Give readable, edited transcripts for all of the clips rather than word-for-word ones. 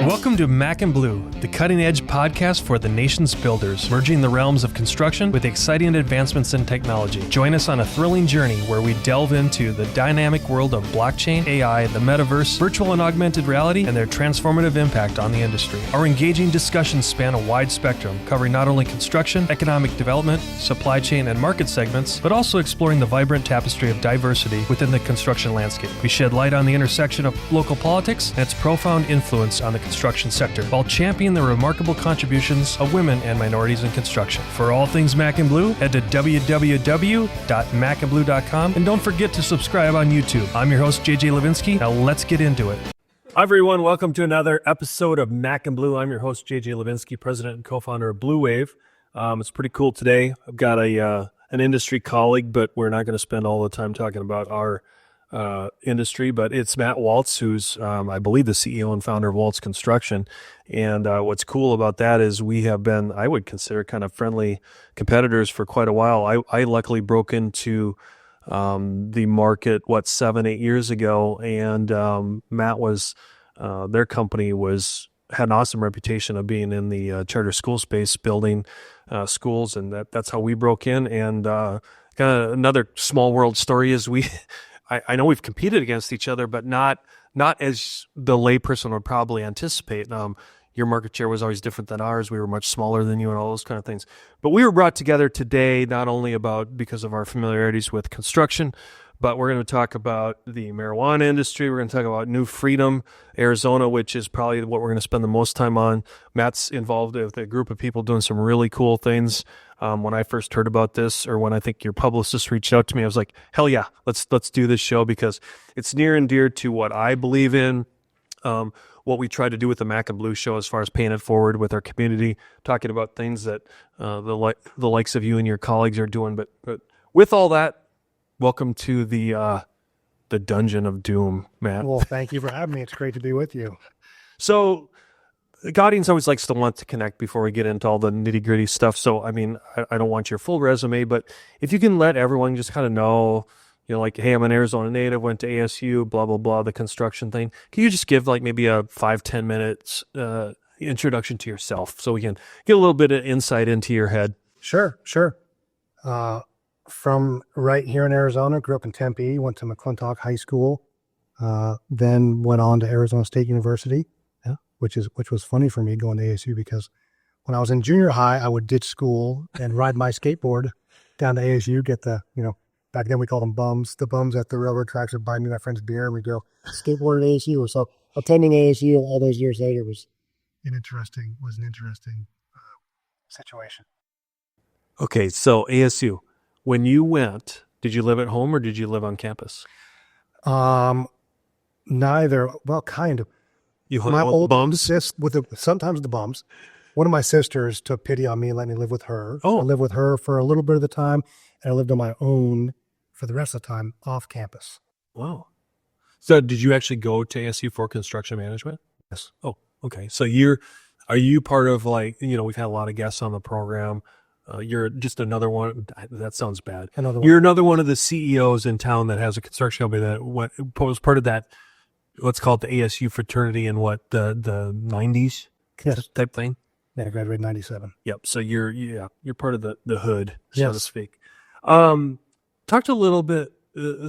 Welcome to Mac and Bleu, the cutting-edge podcast for the nation's builders, merging the realms of construction with exciting advancements in technology. Join us on a thrilling journey where we delve into the dynamic world of blockchain, AI, the metaverse, virtual and augmented reality, and their transformative impact on the industry. Our engaging discussions span a wide spectrum, covering not only construction, economic development, supply chain, and market segments, but also exploring the vibrant tapestry of diversity within the construction landscape. We shed light on the intersection of local politics and its profound influence on the construction sector, while championing the remarkable contributions of women and minorities in construction. For all things Mac and Bleu, head to www.macandbleu.com, and don't forget to subscribe on YouTube. I'm your host, JJ Levinsky. Now let's get into it. Hi everyone, welcome to another episode of Mac and Bleu. I'm your host, JJ Levinsky, president and co-founder of Bleu Wave. It's pretty cool today. I've got an industry colleague, but we're not going to spend all the time talking about our industry, but it's Matt Waltz, who's, I believe, the CEO and founder of Waltz Construction. And what's cool about that is we have been, I would consider, kind of friendly competitors for quite a while. I luckily broke into the market, 7-8 years ago, and Matt was, their company had an awesome reputation of being in the charter school space, building schools, and that's how we broke in. And kind of another small world story is I know we've competed against each other, but not as the layperson would probably anticipate. Your market share was always different than ours. We were much smaller than you and all those kind of things. But we were brought together today not only because of our familiarities with construction, but we're going to talk about the marijuana industry. We're going to talk about New Freedom, Arizona, which is probably what we're going to spend the most time on. Matt's involved with a group of people doing some really cool things. When I first heard about this, or when I think your publicist reached out to me, I was like, hell yeah, let's do this show, because it's near and dear to what I believe in, what we try to do with the Mac and Bleu show as far as paying it forward with our community, talking about things that the likes of you and your colleagues are doing. But with all that, welcome to the Dungeon of Doom, Matt. Well, thank you for having me. It's great to be with you. So the audience always likes to want to connect before we get into all the nitty-gritty stuff. So, I mean, I don't want your full resume, but if you can let everyone just kind of know, like, hey, I'm an Arizona native, went to ASU, blah, blah, blah, the construction thing. Can you just give maybe a 5-10 minutes introduction to yourself so we can get a little bit of insight into your head? Sure. From right here in Arizona, grew up in Tempe, went to McClintock High School, then went on to Arizona State University, which was funny for me going to ASU, because when I was in junior high, I would ditch school and ride my skateboard down to ASU, get the, back then we called them bums. The bums at the railroad tracks would buy me my friend's beer, and we'd go skateboard at ASU. So attending ASU all those years later was an interesting situation. Okay, so ASU. When you went, did you live at home or did you live on campus? Neither. Well, kind of. You my old bums? Sometimes the bums. One of my sisters took pity on me and let me live with her. Oh. I lived with her for a little bit of the time, and I lived on my own for the rest of the time off campus. Wow. So did you actually go to ASU for construction management? Yes. Oh, okay. So are you part of we've had a lot of guests on the program. You're just another one. That sounds bad. You're another one of the CEOs in town that has a construction company that was part of that. Let's call it the ASU fraternity in the 90s, yes, type thing. Yeah, I graduated in 97. Yep. So you're part of the hood, so yes, to speak. Talked a little bit.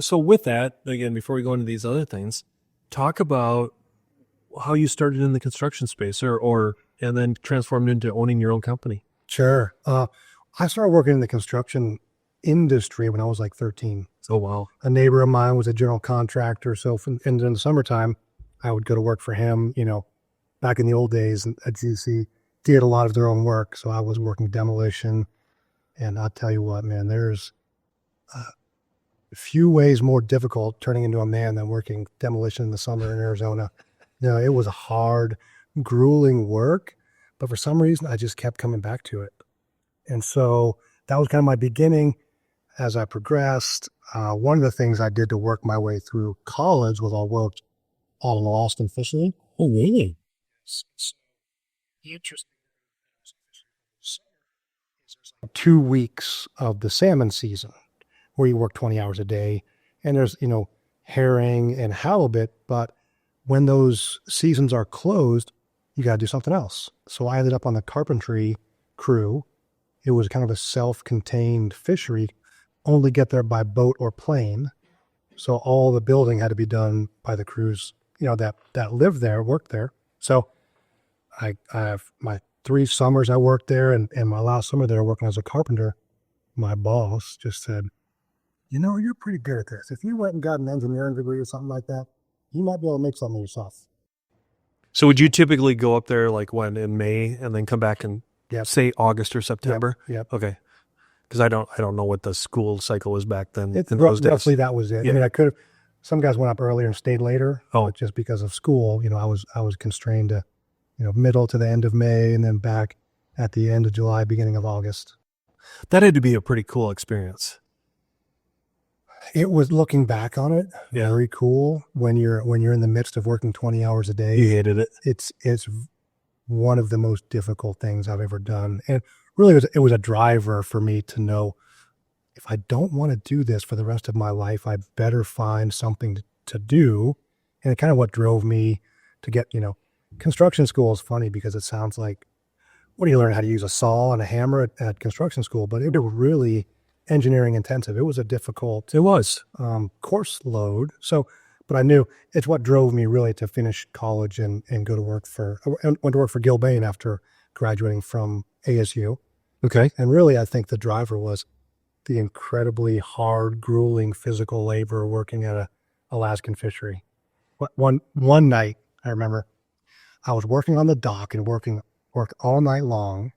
So with that, again, before we go into these other things, talk about how you started in the construction space, and then transformed into owning your own company. Sure. I started working in the construction industry when I was 13. Oh, wow. A neighbor of mine was a general contractor. So in the summertime, I would go to work for him. Back in the old days at GC, did a lot of their own work. So I was working demolition. And I'll tell you what, man, there's a few ways more difficult turning into a man than working demolition in the summer in Arizona. It was a hard, grueling work. But for some reason, I just kept coming back to it. And so that was kind of my beginning. As I progressed, one of the things I did to work my way through college was I worked all in Austin fishing. Oh, really? The interesting 2 weeks of the salmon season where you work 20 hours a day. And there's, herring and halibut. But when those seasons are closed, you got to do something else. So I ended up on the carpentry crew. It was kind of a self-contained fishery, only get there by boat or plane. So all the building had to be done by the crews, that lived there, worked there. So I have my 3 summers I worked there, and my last summer there working as a carpenter, my boss just said, you're pretty good at this. If you went and got an engineering degree or something like that, you might be able to make something of yourself. So would you typically go up there like when in May and then come back in say August or September? Yep. Okay. Because I don't know what the school cycle was back then. It's in those days. Roughly that was it. Yeah. I mean, I could have. Some guys went up earlier and stayed later. Oh, but just because of school, I was constrained to, middle to the end of May, and then back at the end of July, beginning of August. That had to be a pretty cool experience. It was, looking back on it, very cool. When you're in the midst of working 20 hours a day, You hated it. it's one of the most difficult things I've ever done, and really it was a driver for me to know, if I don't want to do this for the rest of my life, I better find something to do. And it kind of what drove me to get, construction school is funny because it sounds like, what do you learn how to use a saw and a hammer at construction school? But it was really engineering intensive. It was a difficult course load. So, but I knew it's what drove me really to finish college and go to work went to work for Gilbane after graduating from ASU. Okay. And really, I think the driver was the incredibly hard, grueling physical labor working at a Alaskan fishery. One night, I remember, I was working on the dock and worked all night long,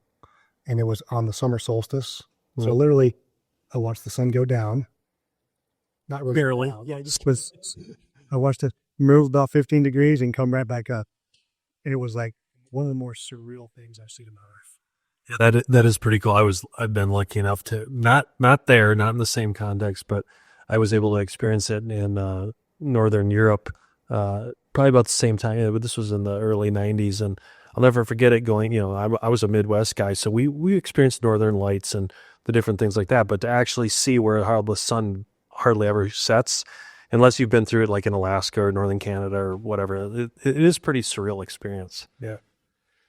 and it was on the summer solstice. Mm-hmm. So literally, I watched the sun go down. Not really. Barely. Down. Yeah, I watched it move about 15 degrees and come right back up. And it was like one of the more surreal things I've seen in my life. Yeah, that is pretty cool. I've been lucky enough to not there, not in the same context, but I was able to experience it in Northern Europe, probably about the same time. This was in the early 90s, and I'll never forget it going, I was a Midwest guy, so we experienced Northern Lights and the different things like that, but to actually see how the sun hardly ever sets, unless you've been through it like in Alaska or Northern Canada or whatever, it is a pretty surreal experience. Yeah.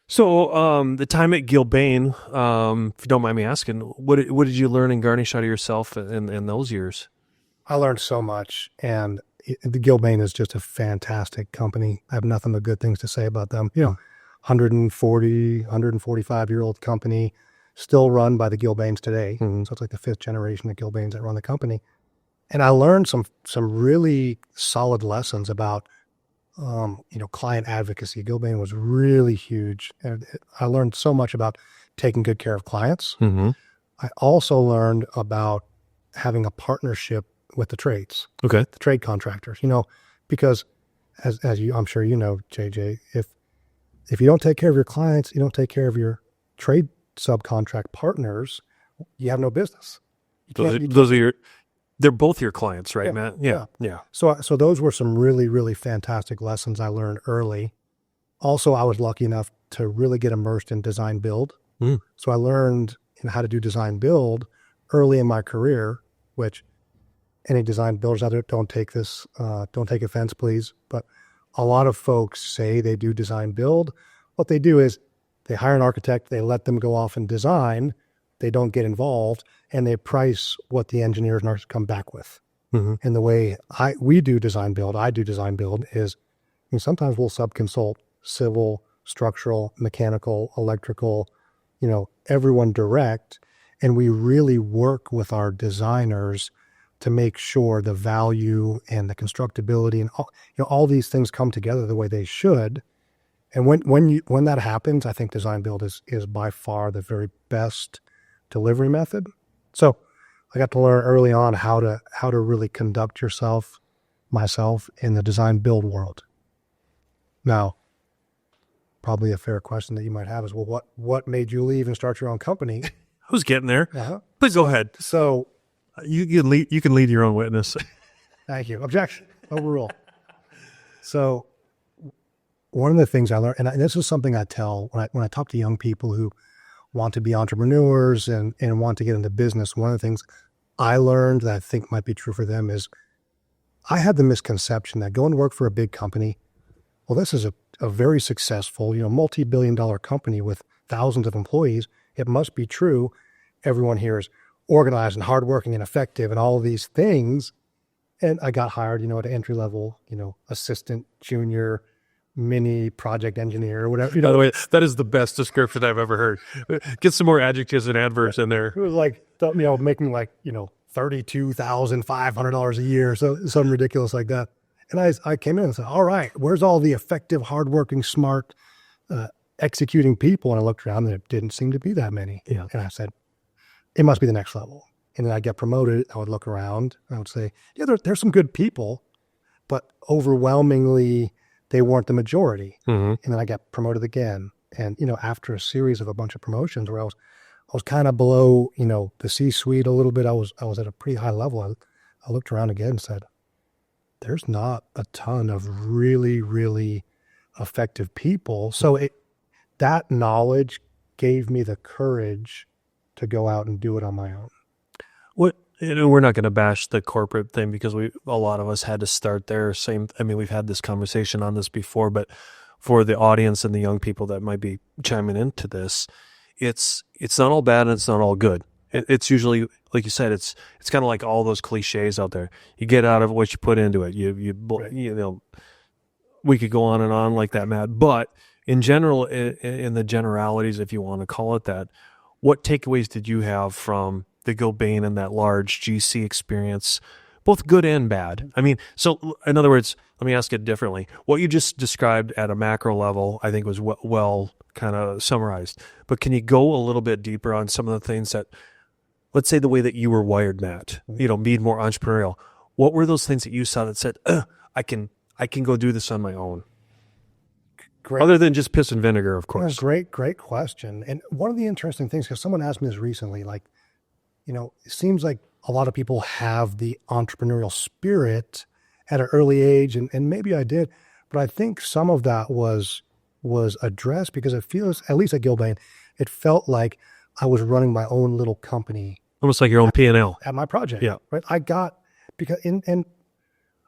So the time at Gilbane, if you don't mind me asking, what did you learn and garnish out of yourself in those years? I learned so much, and the Gilbane is just a fantastic company. I have nothing but good things to say about them. 145-year-old company, still run by the Gilbanes today. Mm-hmm. So it's like the 5th generation of Gilbanes that run the company. And I learned some really solid lessons about client advocacy. Gilbane was really huge. And I learned so much about taking good care of clients. Mm-hmm. I also learned about having a partnership with the trades. Okay. The trade contractors, because as I'm sure JJ, if you don't take care of your clients, you don't take care of your trade subcontract partners, you have no business. They're both your clients, right, yeah, Matt? Yeah. So those were some really, really fantastic lessons I learned early. Also, I was lucky enough to really get immersed in design build. Mm. So I learned how to do design build early in my career, which any design builders out there, don't take offense, please. But a lot of folks say they do design build. What they do is they hire an architect, they let them go off and design, they don't get involved, and they price what the engineers and architects come back with. Mm-hmm. And the way I do design build is, sometimes we'll subconsult civil, structural, mechanical, electrical, everyone direct, and we really work with our designers to make sure the value and the constructability and all these things come together the way they should. And when that happens, I think design build is by far the very best delivery method. So I got to learn early on how to really conduct myself in the design build world. Now, probably a fair question that you might have is, well, what made you leave and start your own company? I was getting there. Uh-huh. Please go ahead. So you can lead your own witness. Thank you. Objection. Overrule. So one of the things I learned, and this is something I tell when I talk to young people who want to be entrepreneurs and want to get into business, one of the things I learned that I think might be true for them is I had the misconception that going to work for a big company, well, this is a very successful, multi-billion-dollar company with thousands of employees. It must be true. Everyone here is organized and hardworking and effective and all of these things. And I got hired, at entry level, assistant, junior, mini project engineer or whatever. By the way, that is the best description I've ever heard. Get some more adjectives and adverbs in there. It was like, making like, $32,500 a year. So something ridiculous like that. And I came in and said, all right, where's all the effective, hardworking, smart, executing people? And I looked around and it didn't seem to be that many. Yeah. And I said, it must be the next level. And then I'd get promoted. I would look around and I would say, yeah, there's some good people, but overwhelmingly they weren't the majority. Mm-hmm. And then I got promoted again. And, after a series of a bunch of promotions where I was kind of below, the C-suite a little bit, I was at a pretty high level. I looked around again and said, there's not a ton of really, really effective people. So that knowledge gave me the courage to go out and do it on my own. We're not going to bash the corporate thing because a lot of us had to start there. We've had this conversation on this before, but for the audience and the young people that might be chiming into this, it's not all bad and it's not all good. It's usually, like you said, it's kind of like all those cliches out there. You get out of what you put into it. Right. We could go on and on like that, Matt. But in general, in the generalities, if you want to call it that, what takeaways did you have from the Gilbane and that large GC experience, both good and bad? So in other words, let me ask it differently. What you just described at a macro level, I think was well kind of summarized. But can you go a little bit deeper on some of the things that, let's say the way that you were wired, Matt, being more entrepreneurial. What were those things that you saw that said, I can go do this on my own? Great. Other than just piss and vinegar, of course. Great question. And one of the interesting things, because someone asked me this recently, like, it seems like a lot of people have the entrepreneurial spirit at an early age, and maybe I did, but I think some of that was addressed because it feels, at least at Gilbane, it felt like I was running my own little company. Almost like your own P&L. At my project. Yeah. Right. And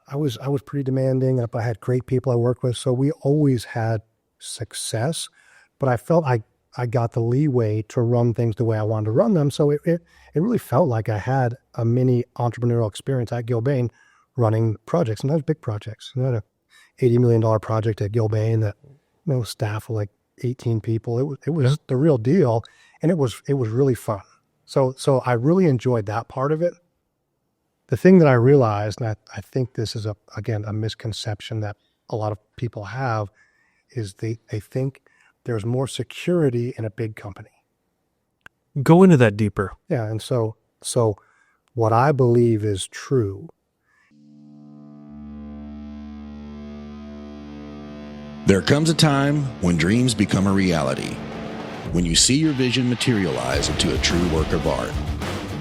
I was pretty demanding. I had great people I worked with. So we always had success, but I felt I got the leeway to run things the way I wanted to run them. So it really felt like I had a mini entrepreneurial experience at Gilbane running projects, sometimes big projects. I had a $80 million project at Gilbane that staff of like 18 people. It was the real deal. And it was really fun. So I really enjoyed that part of it. The thing that I realized, and I think this is a misconception that a lot of people have, is they think there's more security in a big company. Go into that deeper. Yeah, and so what I believe is true. There comes a time when dreams become a reality, when you see your vision materialize into a true work of art.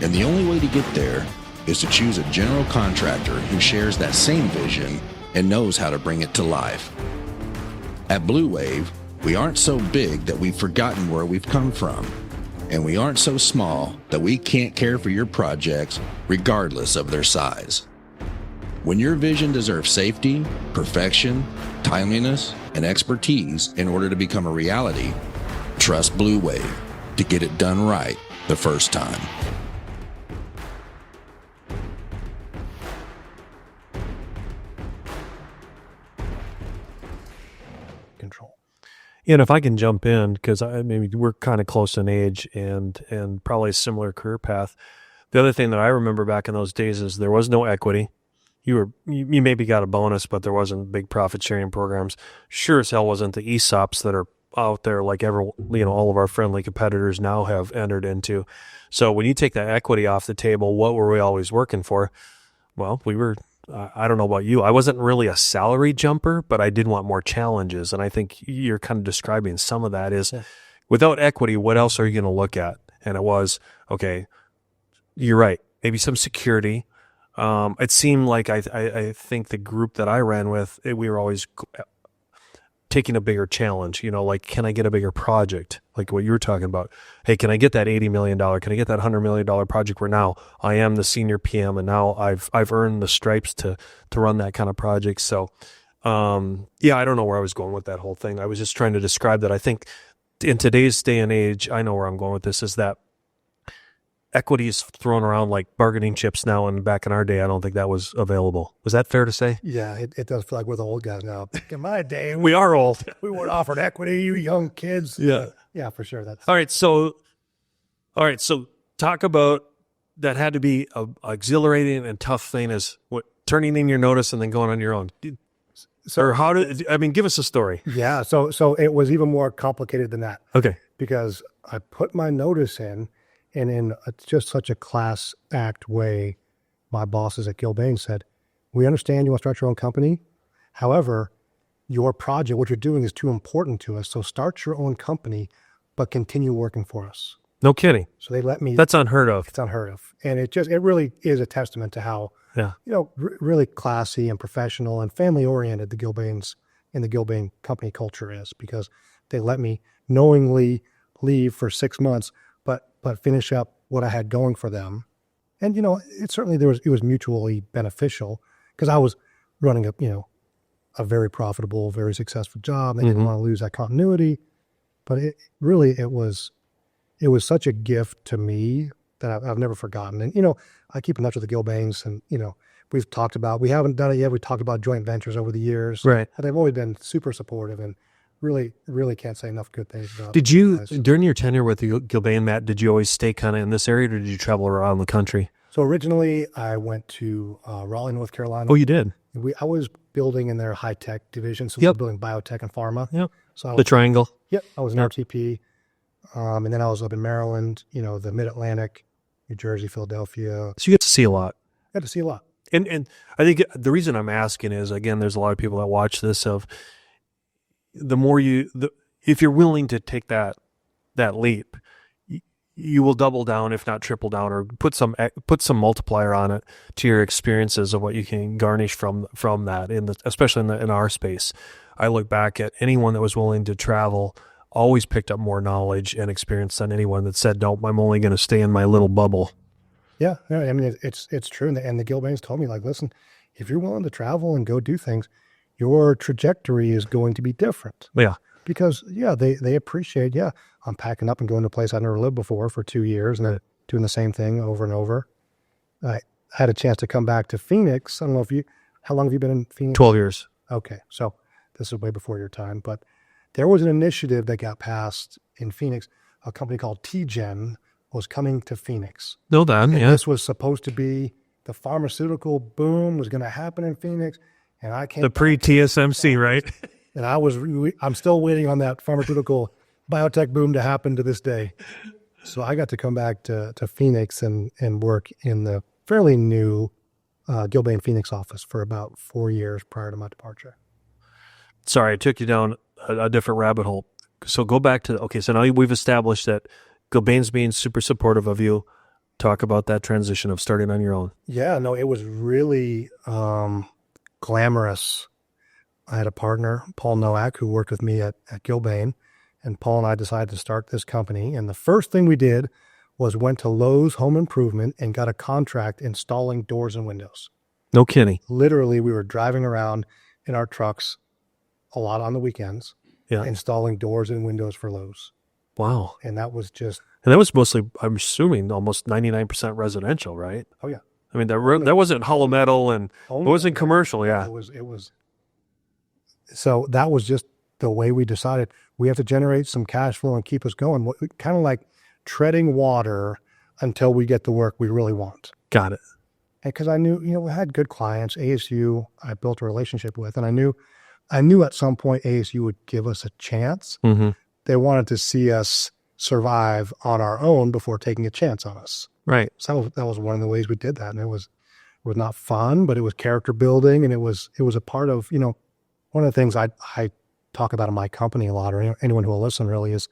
And the only way to get there is to choose a general contractor who shares that same vision and knows how to bring it to life. At Bleu Wave, we aren't so big that we've forgotten where we've come from, and we aren't so small that we can't care for your projects regardless of their size. When your vision deserves safety, perfection, timeliness, and expertise in order to become a reality, trust Bleu Wave to get it done right the first time. Control. And if I can jump in, because we're kind of close in age and probably a similar career path. The other thing that I remember back in those days is there was no equity. You maybe got a bonus, but there wasn't big profit sharing programs. Sure as hell wasn't the ESOPs that are out there like all of our friendly competitors now have entered into. So when you take that equity off the table, what were we always working for? Well, we were, I don't know about you. I wasn't really a salary jumper, but I did want more challenges. And I think you're kind of describing some of that is without equity, what else are you going to look at? And it was, okay, you're right. Maybe some security. It seemed like I think the group that I ran with, we were always taking a bigger challenge, like, can I get a bigger project? Like what you were talking about. Hey, can I get that $80 million? Can I get that $100 million project where now I am the senior PM and now I've earned the stripes to run that kind of project. So Yeah, I don't know where I was going with that whole thing. I was just trying to describe that. I think in today's day and age, I know where I'm going with this, is that equity is thrown around like bargaining chips now, and back in our day, I don't think that was available. Was that fair to say? Yeah, it does feel like we're the old guys now. Back in my day, We are old. we weren't offered equity, you young kids. Yeah. Yeah, for sure. That's All right, so talk about that. Had to be a exhilarating and tough thing, is what, turning in your notice and then going on your own. Or how did, I mean, give us a story. yeah. So it was even more complicated than that, Okay. because I put my notice in, and in just such a class act way, my bosses at Gilbane said, "We understand you want to start your own company. However, your project, what you're doing, is too important to us. So start your own company, but continue working for us." No kidding. So they let me. That's unheard of. It's unheard of, and it really is a testament to how, Yeah. really classy and professional and family oriented the Gilbanes and the Gilbane company culture is, because they let me knowingly leave for 6 months, but finish up what I had going for them. And, it certainly it was mutually beneficial, because I was running a very profitable, very successful job. They didn't want to lose that continuity, but it was such a gift to me that I've never forgotten. And, I keep in touch with the Gilbanes, and, we haven't done it yet. We talked about joint ventures over the years. Right. And they've always been super supportive, and really, really can't say enough good things about Did you, guys. during your tenure with the Gilbane, Matt, did you always stay kind of in this area, or did you travel around the country? So originally I went to Raleigh, North Carolina. Oh, you did? I was building in their high-tech division. So we Yep. were building biotech and pharma. Yep. So I The triangle? was an RTP. And then I was up in Maryland, the mid-Atlantic, New Jersey, Philadelphia. So you get to see a lot. Got to see a lot. And I think the reason I'm asking is, again, there's a lot of people that watch this, of the more if you're willing to take that leap, you will double down, if not triple down, or put some multiplier on it to your experiences of what you can garnish from that, especially in our space. I look back at anyone that was willing to travel, always picked up more knowledge and experience than anyone that said, "No, I'm only going to stay in my little bubble." Yeah. I mean, it's true. And the Gilbanes told me, like, listen, if you're willing to travel and go do things, your trajectory is going to be different. Yeah. Because, they appreciate, I'm packing up and going to a place I've never lived before for 2 years and then doing the same thing over and over. I had a chance to come back to Phoenix. I don't know how long have you been in Phoenix? 12 years. Okay. So this is way before your time, but there was an initiative that got passed in Phoenix. A company called TGen was coming to Phoenix. Know that, And yeah. this was supposed to be the pharmaceutical boom was going to happen in Phoenix. And I came The pre-TSMC, right? and I'm still waiting on that pharmaceutical biotech boom to happen to this day. So I got to come back to Phoenix and work in the fairly new Gilbane Phoenix office for about 4 years prior to my departure. Sorry, I took you down a different rabbit hole. So go back to, so now we've established that Gilbane's being super supportive of you. Talk about that transition of starting on your own. Yeah, no, it was really glamorous. I had a partner, Paul Nowak, who worked with me at Gilbane, and Paul and I decided to start this company. And the first thing we did was went to Lowe's Home Improvement and got a contract installing doors and windows. No kidding. Literally, we were driving around in our trucks a lot on the weekends, installing doors and windows for Lowe's. Wow. And that was just... And that was mostly, I'm assuming, almost 99% residential, right? Oh, yeah. I mean, that wasn't hollow metal, and it wasn't commercial, yeah. It was. So that was just the way we decided we have to generate some cash flow and keep us going. Kind of like treading water until we get the work we really want. Got it. Because I knew, we had good clients. ASU, I built a relationship with, and I knew at some point ASU would give us a chance. Mm-hmm. They wanted to see us survive on our own before taking a chance on us. Right. So that was one of the ways we did that. And it was not fun, but it was character building. And it was a part of, one of the things I talk about in my company a lot, or anyone who will listen really, is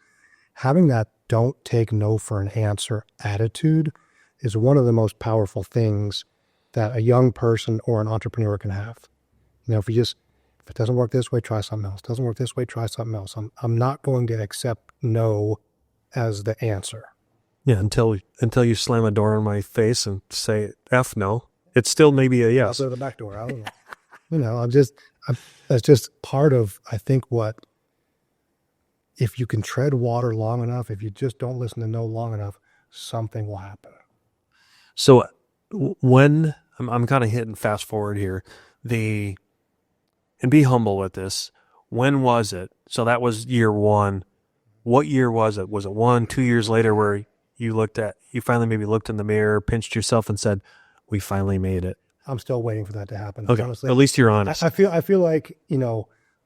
having that don't take no for an answer attitude is one of the most powerful things that a young person or an entrepreneur can have. If it doesn't work this way, try something else. Doesn't work this way, try something else. I'm not going to accept no as the answer. Yeah, until you slam a door in my face and say F no. It's still maybe a yes. Out the back door. I don't know. That's just part of, I think, if you can tread water long enough, if you just don't listen to no long enough, something will happen. So when I'm kind of hitting fast forward here, and be humble with this. When was it? So that was year one. What year was it? Was it 1, 2 years later where you finally maybe looked in the mirror, pinched yourself and said, we finally made it? I'm still waiting for that to happen. Okay. Honestly. At least you're honest. I feel like,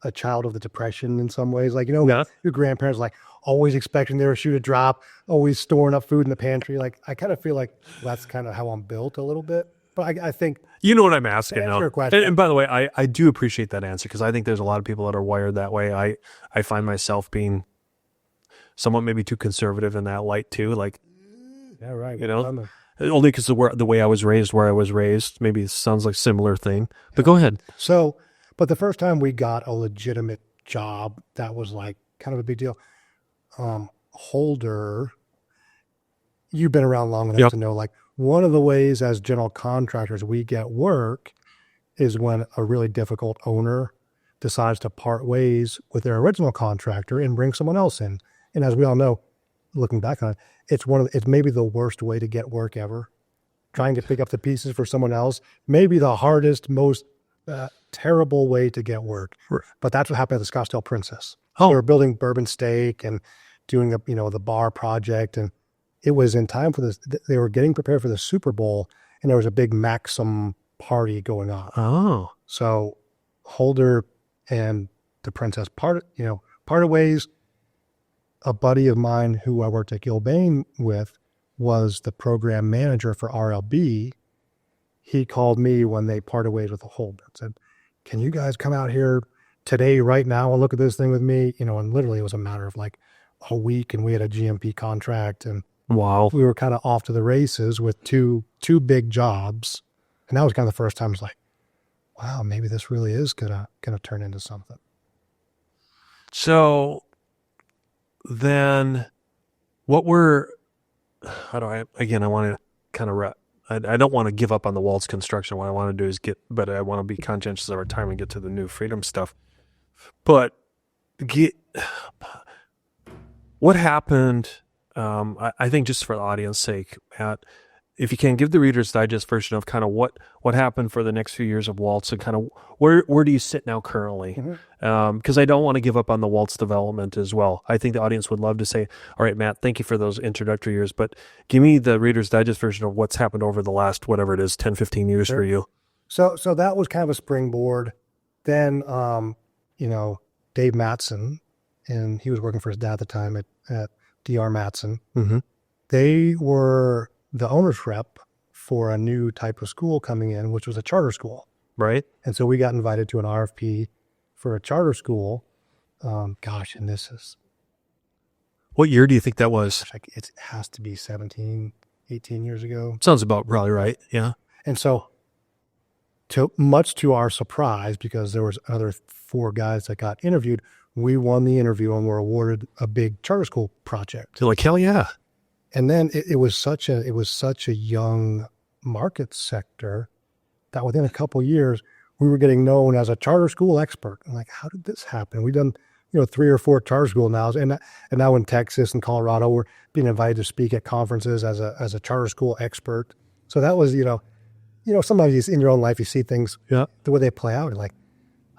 a child of the Depression in some ways. Like, your grandparents, like, always expecting their shoe to drop, always storing up food in the pantry. Like, I kind of feel like that's kind of how I'm built a little bit. But I think... You know what I'm asking now. Your question. And by the way, I do appreciate that answer because I think there's a lot of people that are wired that way. I find myself being somewhat maybe too conservative in that light too. Like, yeah, right. Only because the way I was raised, where I was raised, maybe it sounds like a similar thing. But go ahead. So, but the first time we got a legitimate job, that was like kind of a big deal. Holder, you've been around long enough to know, like, one of the ways as general contractors we get work is when a really difficult owner decides to part ways with their original contractor and bring someone else in. And as we all know, looking back on it, it's maybe the worst way to get work ever. Trying to pick up the pieces for someone else, maybe the hardest, most terrible way to get work. Right. But that's what happened at the Scottsdale Princess. Oh. They were building Bourbon Steak and doing the bar project, and it was in time for this. They were getting prepared for the Super Bowl, and there was a big Maxim party going on. Oh, so Holder and the Princess parted ways. A buddy of mine who I worked at Gilbane with was the program manager for RLB. He called me when they parted ways with the Holder and said, "Can you guys come out here today, right now, and look at this thing with me?" And literally it was a matter of like a week, and we had a GMP contract, and wow, we were kind of off to the races with two big jobs. And that was kind of the first time I was like, wow, maybe this really is gonna turn into something. So then I want to kind of I don't want to give up on the Waltz construction. What I want to do is but I want to be conscientious of our time and get to the new freedom stuff. But what happened? I think just for the audience sake, Matt, if you can give the Reader's Digest version of kind of what happened for the next few years of Waltz and kind of where do you sit now currently? Because I don't want to give up on the Waltz development as well. I think the audience would love to say, all right, Matt, thank you for those introductory years, but give me the Reader's Digest version of what's happened over the last, whatever it is, 10, 15 years for you. So that was kind of a springboard. Then, Dave Mattson, and he was working for his dad at the time at DR Mattson. Mm-hmm. They were the owner's rep for a new type of school coming in, which was a charter school. Right. And so we got invited to an RFP for a charter school. And this is... What year do you think that was? It has to be 17, 18 years ago. Sounds about probably right. Yeah. And so much to our surprise, because there was other 4 guys that got interviewed, we won the interview and were awarded a big charter school project. You're like, hell yeah. And then it was such a young market sector that within a couple of years we were getting known as a charter school expert. I'm like, how did this happen? We've done 3 or 4 charter school now, and now in Texas and Colorado we're being invited to speak at conferences as a charter school expert. So that was sometimes in your own life you see things the way they play out. You're like,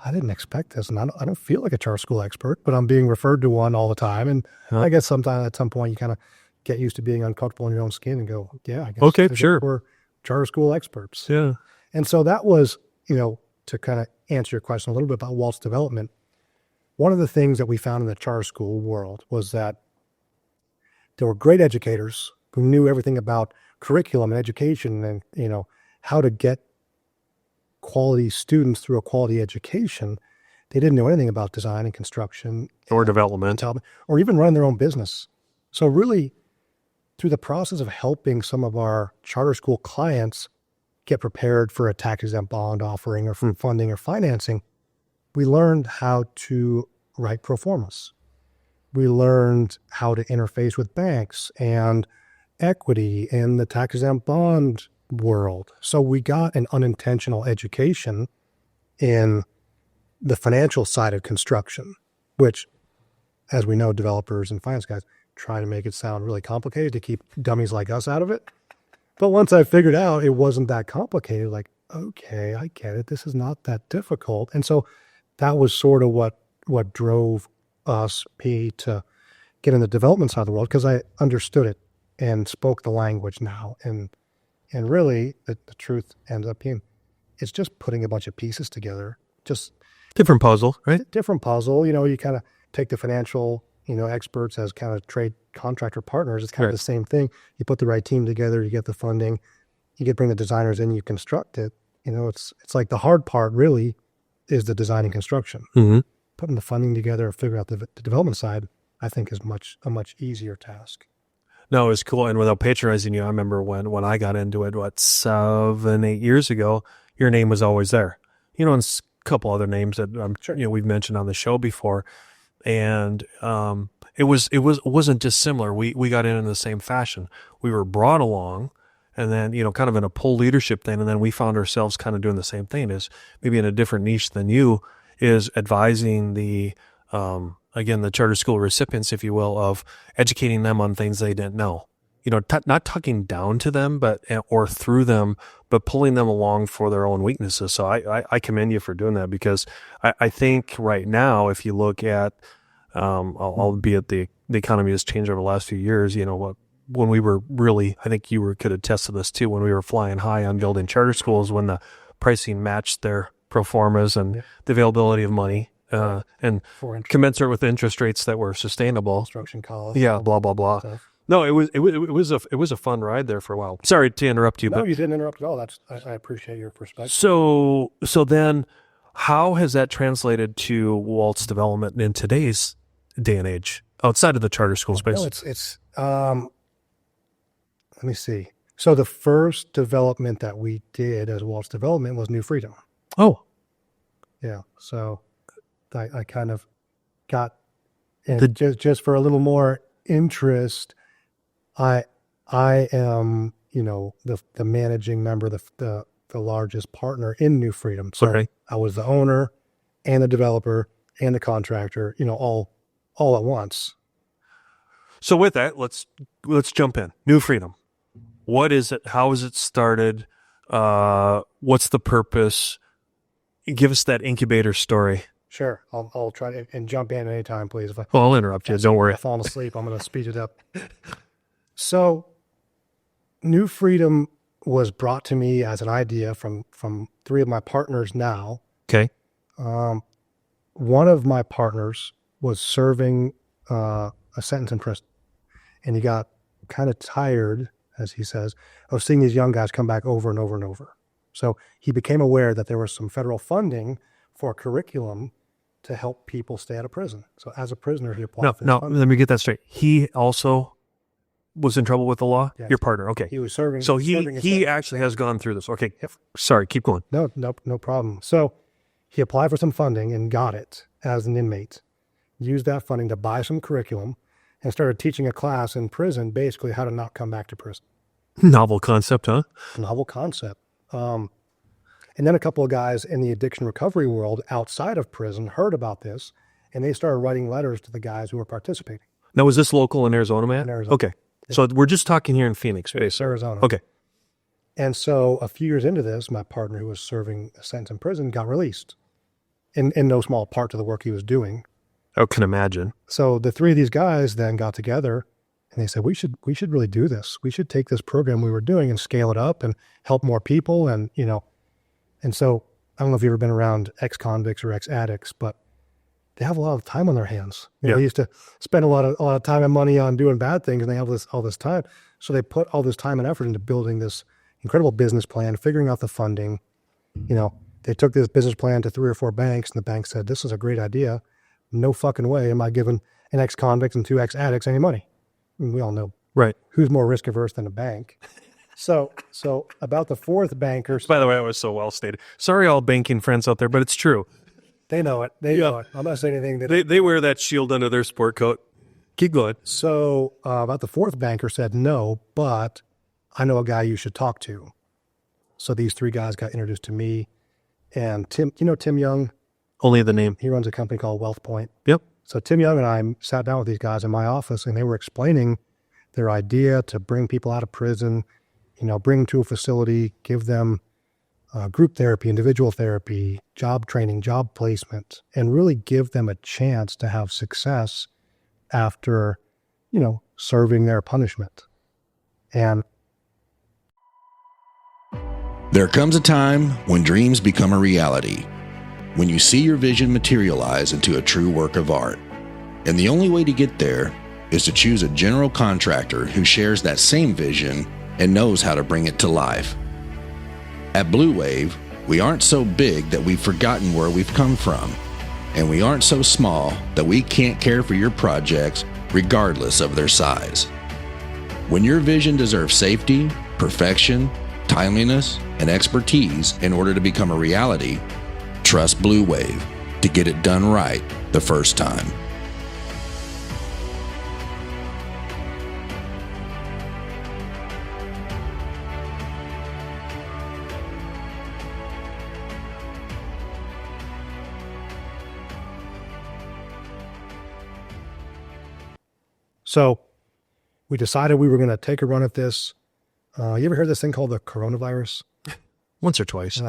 I didn't expect this, and I don't feel like a charter school expert, but I'm being referred to one all the time. And I guess at some point you kind of get used to being uncomfortable in your own skin and go, yeah, I guess okay, sure, we're charter school experts. Yeah. And so that was, to kind of answer your question a little bit about Waltz development. One of the things that we found in the charter school world was that there were great educators who knew everything about curriculum and education and, how to get quality students through a quality education. They didn't know anything about design and construction or development or even running their own business. So really, through the process of helping some of our charter school clients get prepared for a tax-exempt bond offering or for funding or financing, we learned how to write pro formas. We learned how to interface with banks and equity in the tax-exempt bond world. So we got an unintentional education in the financial side of construction, which, as we know, developers and finance guys try to make it sound really complicated to keep dummies like us out of it. But once I figured out it wasn't that complicated, like, okay, I get it. This is not that difficult. And so that was sort of what drove me to get in the development side of the world, because I understood it and spoke the language now. And really, the truth ends up being, it's just putting a bunch of pieces together. Just Different puzzle, right? different puzzle. You kind of take the financial, experts as kind of trade contractor partners. It's kind of the same thing. You put the right team together, you get the funding, bring the designers in, you construct it. It's like the hard part really is the design and construction. Mm-hmm. Putting the funding together, figure out the development side, I think is a much easier task. No, it was cool. And without patronizing you, I remember when I got into it, 7-8 years ago, your name was always there. And a couple other names that we've mentioned on the show before. And it wasn't dissimilar. We got in the same fashion. We were brought along, and then kind of in a pull leadership thing, and then we found ourselves kind of doing the same thing, is maybe in a different niche than you, is advising the charter school recipients, if you will, of educating them on things they didn't know. Not talking down to them, or through them, but pulling them along for their own weaknesses. So I commend you for doing that, because I think right now, if you look at, albeit the economy has changed over the last few years, when we were really, I think you could attest to this too, when we were flying high on building charter schools, when the pricing matched their pro formas and the availability of money, and commensurate with interest rates that were sustainable. Construction costs. Yeah, blah, blah, blah. Stuff. No, it was a fun ride there for a while. Sorry to interrupt you. No, but you didn't interrupt at all. I appreciate your perspective. So then, how has that translated to Waltz development in today's day and age, outside of the charter school space? No, it's let me see. So the first development that we did as Waltz Development was New Freedom. Oh, yeah. So I kind of got, and just for a little more interest, I am, the managing member, the largest partner in New Freedom. So okay. I was the owner and the developer and the contractor, all at once. So with that, let's jump in. New Freedom. What is it? How is it started? What's the purpose? Give us that incubator story. Sure. I'll try to, and jump in anytime, please. I'll interrupt you. Don't worry. If I'm falling asleep, I'm going to speed it up. So New Freedom was brought to me as an idea from three of my partners now. Okay. One of my partners was serving a sentence in prison, and he got kind of tired, as he says, of seeing these young guys come back over and over and over. So he became aware that there was some federal funding for a curriculum to help people stay out of prison. So as a prisoner, he applied for this funding. Let me get that straight. He also was in trouble with the law? Yes. Your partner, okay. He was serving. So serving he actually has gone through this. Okay, Yep. Sorry, keep going. No problem. So he applied for some funding and got it as an inmate, used that funding to buy some curriculum, and started teaching a class in prison, basically how to not come back to prison. Novel concept, huh? Novel concept. And then a couple of guys in the addiction recovery world outside of prison heard about this, and they started writing letters to the guys who were participating. Now, was this local in Arizona, Matt? In Arizona. Okay. So we're just talking here in Phoenix, basically. Arizona. Okay. And so a few years into this, my partner who was serving a sentence in prison got released, in no small part to the work he was doing. I can imagine. So the three of these guys then got together, and they said, we should really do this. We should take this program we were doing and scale it up and help more people. And, and so I don't know if you've ever been around ex-convicts or ex-addicts, but they have a lot of time on their hands. They used to spend a lot of time and money on doing bad things, and they have all this time. So they put all this time and effort into building this incredible business plan, figuring out the funding. They took this business plan to 3 or 4 banks, and the bank said, this is a great idea. No fucking way am I giving an ex-convict and 2 ex-addicts any money. I mean, we all know who's more risk averse than a bank. So about the 4th banker. By the way, that was so well stated. Sorry, all banking friends out there, but it's true. They know it. They know it. I'm not saying anything. They wear that shield under their sport coat. Keep going. So about the 4th banker said no, but I know a guy you should talk to. So these 3 guys got introduced to me and Tim. Tim Young, Only the name. He runs a company called Wealth Point. Yep. So Tim Young and I sat down with these guys in my office, and they were explaining their idea to bring people out of prison, bring them to a facility, give them group therapy, individual therapy, job training, job placement, and really give them a chance to have success after, serving their punishment. And There comes a time when dreams become a reality, when you see your vision materialize into a true work of art. And the only way to get there is to choose a general contractor who shares that same vision and knows how to bring it to life. At Bleu, we aren't so big that we've forgotten where we've come from, and we aren't so small that we can't care for your projects regardless of their size. When your vision deserves safety, perfection, timeliness, and expertise in order to become a reality, trust Bleu to get it done right the first time. so we decided we were going to take a run at this. You ever heard this thing called the coronavirus? Once or twice.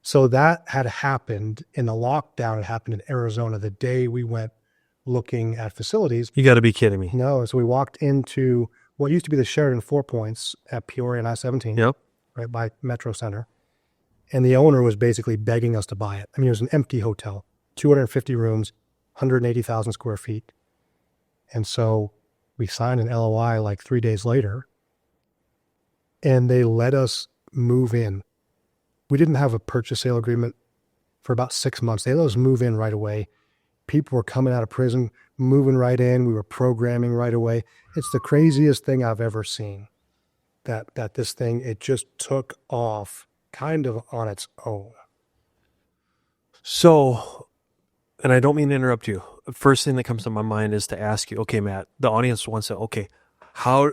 So that had happened in the lockdown. It happened in Arizona the day we went looking at facilities. You got to be kidding me. No, so we walked into what used to be the Sheraton Four Points at Peoria and I-17, Yep. right by Metro Center. And the owner was basically begging us to buy it. I mean, it was an empty hotel, 250 rooms, 180,000 square feet. And so we signed an LOI like 3 days later, and they let us move in. We didn't have a purchase sale agreement for about 6 months. They let us move in right away. People were coming out of prison, moving right in. We were programming right away. It's the craziest thing I've ever seen. That this thing, it just took off kind of on its own. So, and I don't mean to interrupt you. First thing that comes to my mind is to ask you, okay, Matt, the audience wants to, okay, how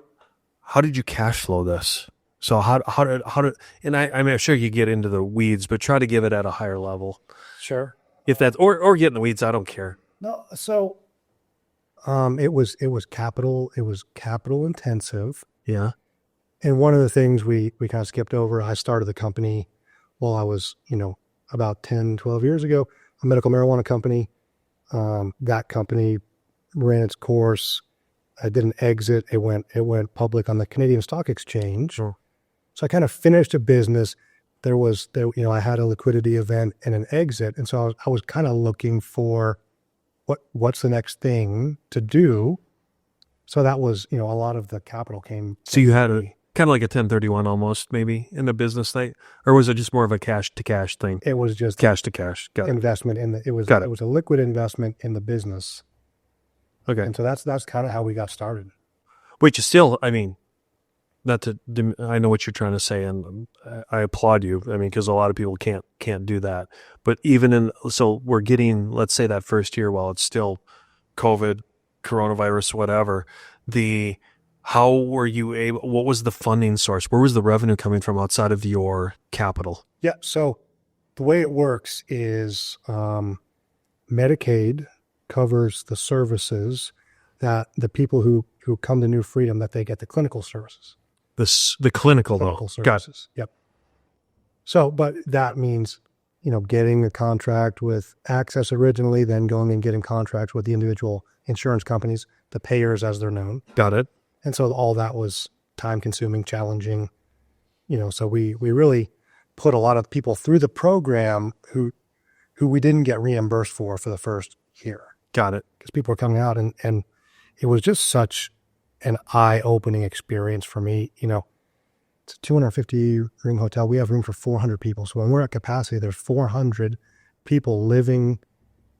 did you cash flow this? So how did, and I'm sure you get into the weeds, but try to give it at a higher level. Sure. If that's, or get in the weeds, I don't care. No, so it was capital intensive. Yeah. And one of the things we kind of skipped over, I started the company while I was, about 10, 12 years ago, a medical marijuana company. That company ran its course. I did an exit. It went public on the Canadian Stock Exchange. Sure. So I kind of finished a business. I had a liquidity event and an exit. And so I was kind of looking for what's the next thing to do. So that was, a lot of the capital came. So you had a kind of like a 1031 almost maybe in the business state, or was it just more of a cash to cash thing? It was just cash to cash. Got it. Investment it was a liquid investment in the business. Okay. And so that's kind of how we got started. Which is still, I mean, I know what you're trying to say, and I applaud you. I mean, because a lot of people can't do that. But so we're getting, let's say that first year, while it's still COVID, coronavirus, whatever, how were you able, what was the funding source? Where was the revenue coming from outside of your capital? Yeah. So the way it works is Medicaid covers the services that the people who come to New Freedom, that they get the clinical services. The clinical services. Got it. Yep. So, but that means, getting a contract with Access originally, then going and getting contracts with the individual insurance companies, the payers as they're known. Got it. And so all that was time consuming, challenging, so we really put a lot of people through the program who we didn't get reimbursed for the first year. Got it. Because people were coming out and it was just such an eye-opening experience for me. It's a 250-room hotel. We have room for 400 people. So when we're at capacity, there's 400 people living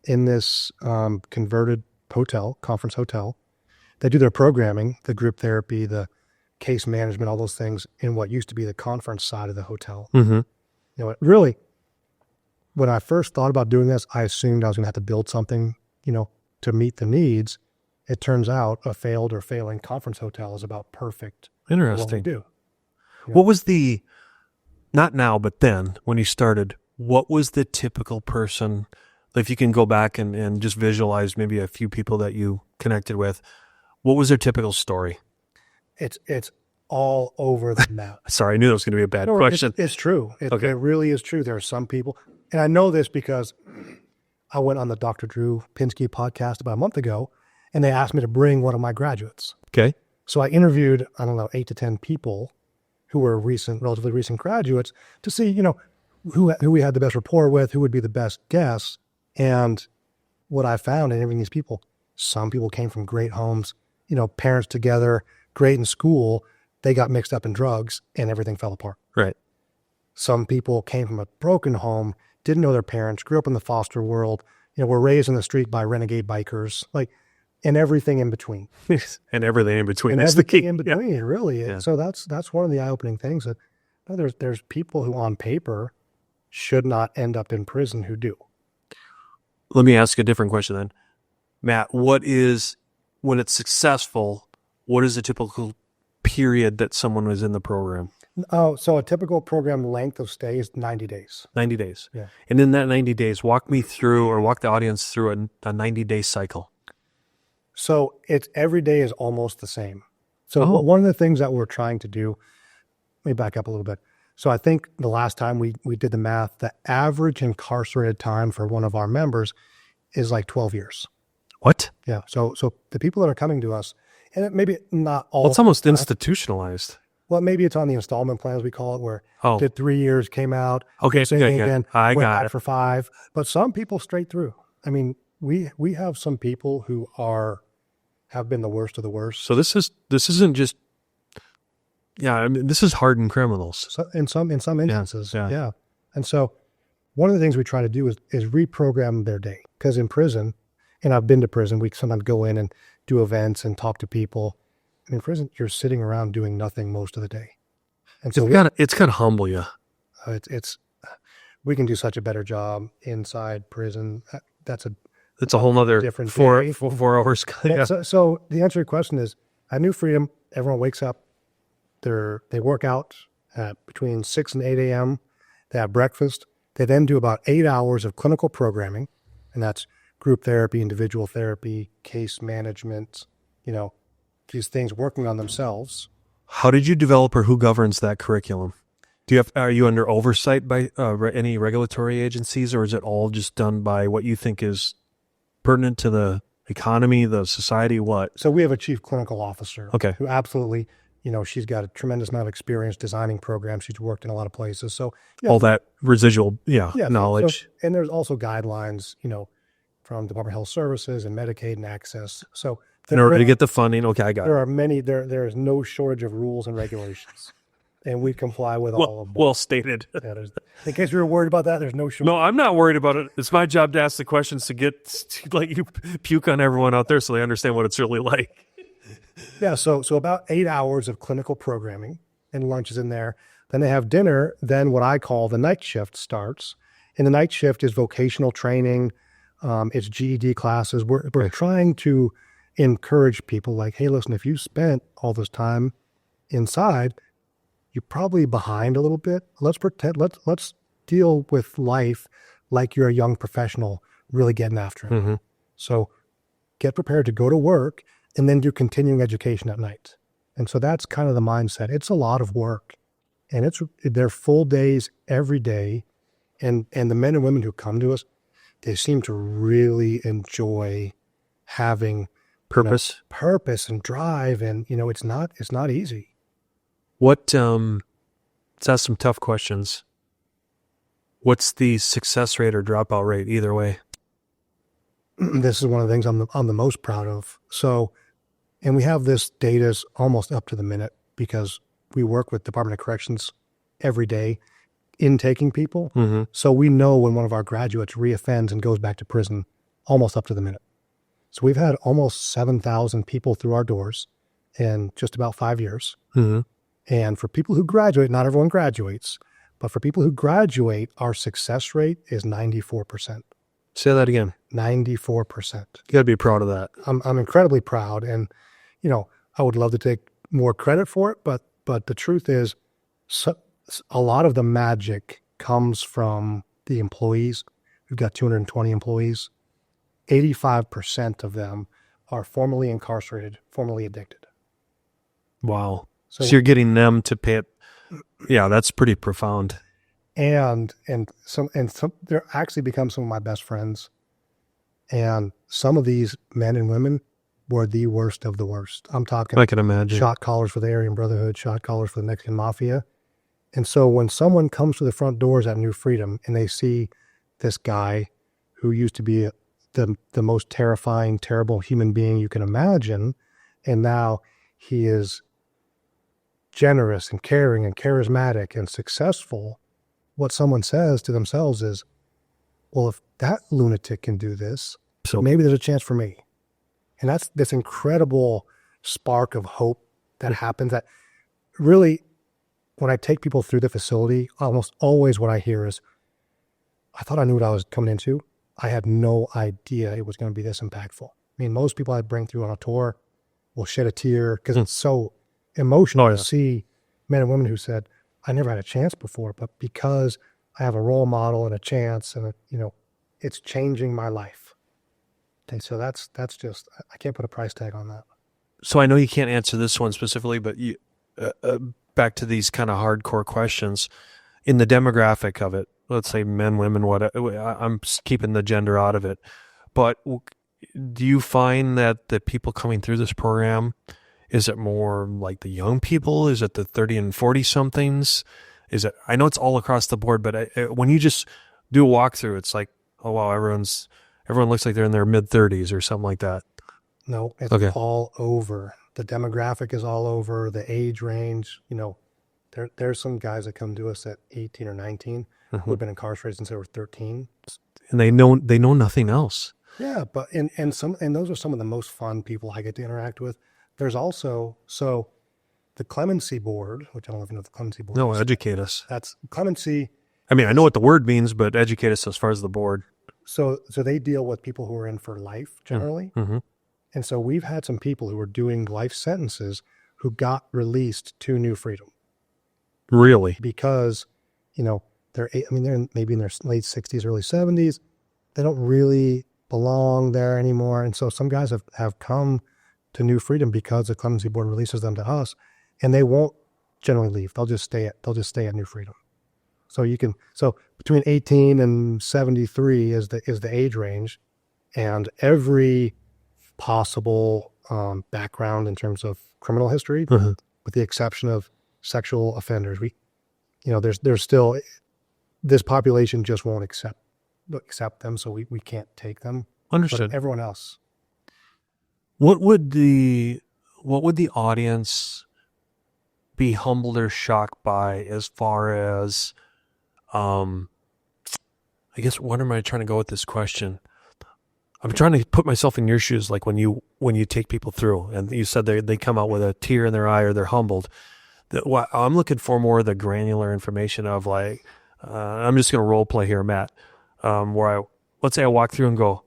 in this converted hotel, conference hotel. They do their programming, the group therapy, the case management, all those things in what used to be the conference side of the hotel. Mm-hmm. It really, when I first thought about doing this, I assumed I was going to have to build something, to meet the needs. It turns out a failed or failing conference hotel is about perfect. Interesting. For what we do. What was not now, but then when you started, what was the typical person if you can go back and just visualize maybe a few people that you connected with, what was their typical story? It's all over the map. Sorry, I knew that was going to be a bad question. It's true. Okay. It really is true. There are some people, and I know this because I went on the Dr. Drew Pinsky podcast about a month ago, and they asked me to bring one of my graduates. Okay. So I interviewed, 8 to 10 people who were relatively recent graduates to see, who we had the best rapport with, who would be the best guests. And what I found in interviewing these people, some people came from great homes, parents together, great in school. They got mixed up in drugs and everything fell apart. Right. Some people came from a broken home, didn't know their parents, grew up in the foster world, were raised in the street by renegade bikers, and everything in between. And everything in between. And That's the key. everything in between, it really is. Yeah. So that's one of the eye-opening things that there's people who on paper should not end up in prison who do. Let me ask a different question then. Matt, when it's successful, what is the typical period that someone was in the program? Oh, so a typical program length of stay is 90 days. 90 days. Yeah. And in that 90 days, walk the audience through a 90-day cycle. So every day is almost the same. So one of the things that we're trying to do, let me back up a little bit. So I think the last time we did the math, the average incarcerated time for one of our members is 12 years. What? Yeah. So the people that are coming to us, and maybe not all. Well, it's almost institutionalized. Well, maybe it's on the installment plan, as we call it, where did 3 years, came out. Okay. Same thing again. I went got back it. for 5. But some people straight through. I mean, we have some people who have been the worst of the worst. So this isn't just, this is hardened criminals. So in some instances, yeah. yeah. And so one of the things we try to do is reprogram their day. Because in prison, and I've been to prison, we sometimes go in and do events and talk to people. And in prison, you're sitting around doing nothing most of the day. And so It's got to humble you. we can do such a better job inside prison. It's a whole nother different 4 day. 4 hours. Yeah. So the answer to your question is, at New Freedom, everyone wakes up, they work out between 6 and 8 a.m. They have breakfast. They then do about 8 hours of clinical programming, and that's group therapy, individual therapy, case management, these things working on themselves. How did you develop, or who governs that curriculum? Are you under oversight by any regulatory agencies, or is it all just done by what you think is pertinent to the economy, the society, what? So we have a chief clinical officer. Okay. Who absolutely, she's got a tremendous amount of experience designing programs. She's worked in a lot of places. So All that residual knowledge. And there's also guidelines, from Department of Health Services and Medicaid and access. So in order to get the funding, okay, I got there it. are many, there is no shortage of rules and regulations. And we comply with all of them. Well stated. Yeah, in case you were worried about that, there's no shortage. No, I'm not worried about it. It's my job to ask the questions to let you puke on everyone out there so they understand what it's really like. Yeah, so about 8 hours of clinical programming and lunch is in there. Then they have dinner. Then what I call the night shift starts. And the night shift is vocational training. It's GED classes. We're trying to encourage people hey, listen, if you spent all this time inside, you're probably behind a little bit. Let's deal with life like you're a young professional really getting after it. Mm-hmm. So get prepared to go to work and then do continuing education at night. And so that's kind of the mindset. It's a lot of work, and they're full days every day. And the men and women who come to us, they seem to really enjoy having Purpose. Purpose and drive. And, it's not easy. Let's ask some tough questions. What's the success rate or dropout rate either way? This is one of the things I'm the most proud of. So, and we have this data almost up to the minute because we work with Department of Corrections every day intaking people. Mm-hmm. So we know when one of our graduates reoffends and goes back to prison almost up to the minute. So we've had almost 7,000 people through our doors in just about 5 years. Mm-hmm. And for people who graduate, not everyone graduates, but for people who graduate, our success rate is 94%. Say that again. 94%. You got to be proud of that. I'm incredibly proud, and I would love to take more credit for it, but the truth is, a lot of the magic comes from the employees we've got 220 employees. 85% of them are formerly incarcerated, formerly addicted. Wow. So you're getting them to pay it. Yeah, that's pretty profound. And some they're actually become some of my best friends. And some of these men and women were the worst of the worst. I'm talking I can imagine. Shot callers for the Aryan Brotherhood, shot callers for the Mexican Mafia. And so when someone comes to the front doors at New Freedom and they see this guy who used to be the most terrifying, terrible human being you can imagine, and now he is generous and caring and charismatic and successful, what someone says to themselves is, well, if that lunatic can do this, so maybe there's a chance for me. And that's this incredible spark of hope that happens that really, when I take people through the facility, almost always what I hear is, I thought I knew what I was coming into. I had no idea it was going to be this impactful. I mean, most people I bring through on a tour will shed a tear because it's so emotional to see men and women who said, I never had a chance before, but because I have a role model and a chance and, it's changing my life. And so that's just, I can't put a price tag on that. So I know you can't answer this one specifically, but you, back to these kind of hardcore questions in the demographic of it, let's say men, women, whatever, I'm keeping the gender out of it. But do you find that the people coming through this program, is it more like the young people? Is it the 30 and 40 somethings? Is it, I know it's all across the board, but when you just do a walkthrough, it's like, oh wow, everyone looks like they're in their mid 30s or something like that. No, it's all over. The demographic is all over, the age range. There's some guys that come to us at 18 or 19 who have been incarcerated since they were 13. And they know nothing else. Yeah, but and those are some of the most fun people I get to interact with. There's also, so the Clemency Board, which I don't know if you know what the Clemency Board No, is. educate us. That's Clemency. I mean, I know what the word means, but educate us as far as the board. So they deal with people who are in for life generally. Mm-hmm. And so we've had some people who were doing life sentences who got released to New Freedom. Really? Because, they're maybe in their late 60s, early 70s. They don't really belong there anymore. And so some guys have come to New Freedom because the Clemency Board releases them to us, and they won't generally leave. They'll just stay at New Freedom. So between 18 and 73 is the age range, and every possible background in terms of criminal history, with the exception of sexual offenders. There's still, this population just won't accept them, so we can't take them. Understood. But everyone else. What would the audience be humbled or shocked by as far as, I guess, what am I trying to go with this question? I'm trying to put myself in your shoes, like when you take people through, and you said they come out with a tear in their eye or they're humbled. I'm looking for more of the granular information of like, I'm just going to role play here, Matt, where let's say I walk through and go,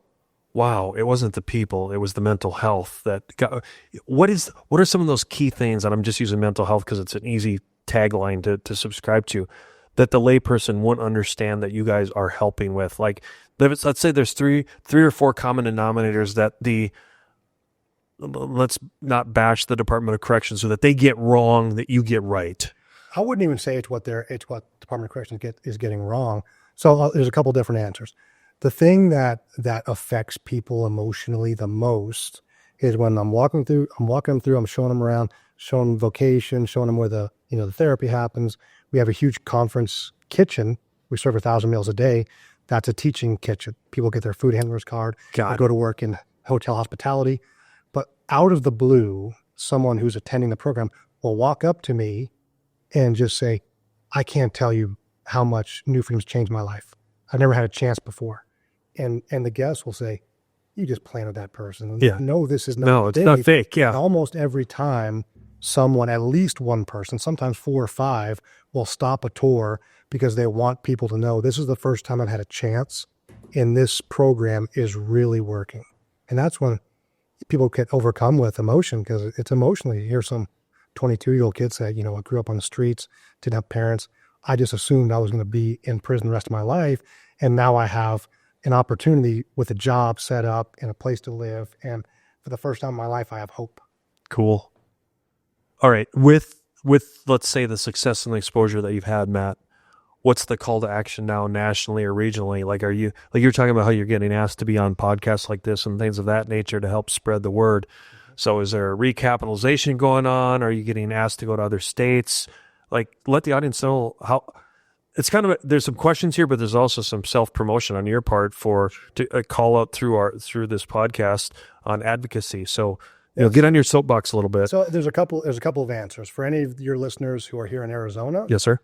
wow, it wasn't the people, it was the mental health that got, what are some of those key things, and I'm just using mental health because it's an easy tagline to subscribe to, that the layperson wouldn't understand that you guys are helping with? Like, let's say there's three or four common denominators that let's not bash the Department of Corrections, so that they get wrong, that you get right. I wouldn't even say it's what Department of Corrections is getting wrong. So there's a couple different answers. The thing that affects people emotionally the most is when I'm walking them through, I'm showing them around, showing them vocation, showing them where the therapy happens. We have a huge conference kitchen. We serve 1,000 meals a day. That's a teaching kitchen. People get their food handler's card. They go to work in hotel hospitality. But out of the blue, someone who's attending the program will walk up to me and just say, I can't tell you how much New Freedom's changed my life. I've never had a chance before. And the guest will say, you just planted that person. Yeah. No, this is not No, it's fake. not fake. Yeah. And almost every time someone, at least one person, sometimes 4 or 5, will stop a tour because they want people to know this is the first time I've had a chance and this program is really working. And that's when people get overcome with emotion, because it's emotionally. You hear some 22-year-old kid say, I grew up on the streets, didn't have parents. I just assumed I was going to be in prison the rest of my life. And now I have an opportunity with a job set up and a place to live. And for the first time in my life, I have hope. Cool. All right. With let's say the success and the exposure that you've had, Matt, what's the call to action now nationally or regionally? Like, you're talking about how you're getting asked to be on podcasts like this and things of that nature to help spread the word. So is there a recapitalization going on? Are you getting asked to go to other states? Like, let the audience know how it's kind of, there's some questions here, but there's also some self-promotion on your part to call out through this podcast on advocacy. So, get on your soapbox a little bit. So there's a couple of answers for any of your listeners who are here in Arizona. Yes, sir.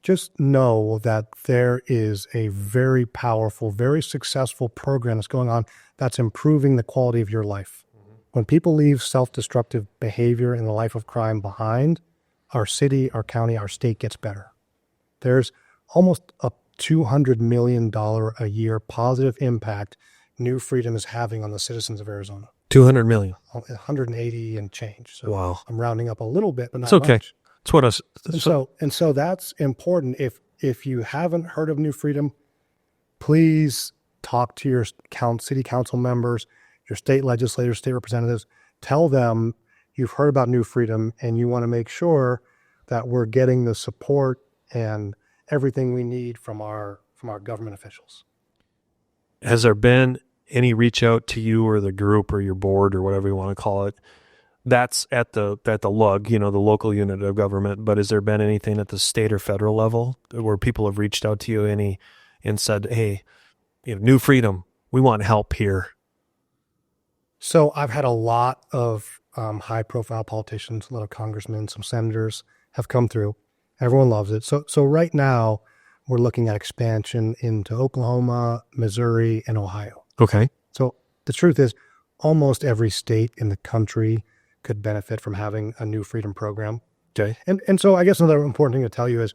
Just know that there is a very powerful, very successful program that's going on that's improving the quality of your life. When people leave self-destructive behavior in the life of crime behind, our city, our county, our state gets better. There's almost a $200 million a year positive impact New Freedom is having on the citizens of Arizona. 200 million. 180 and change. So wow. I'm rounding up a little bit, but not it's okay. much. It's what us. And so that's important. If you haven't heard of New Freedom, please talk to your city council members, your state legislators, state representatives. Tell them you've heard about New Freedom and you want to make sure that we're getting the support and everything we need from our government officials. Has there been any reach out to you or the group or your board or whatever you want to call it? That's at the LUG, the local unit of government. But has there been anything at the state or federal level where people have reached out to you and said, hey, New Freedom, we want help here? So I've had a lot of high-profile politicians, a lot of congressmen, some senators have come through. Everyone loves it. So right now, we're looking at expansion into Oklahoma, Missouri, and Ohio. Okay. So the truth is, almost every state in the country could benefit from having a New Freedom program. Okay. And so I guess another important thing to tell you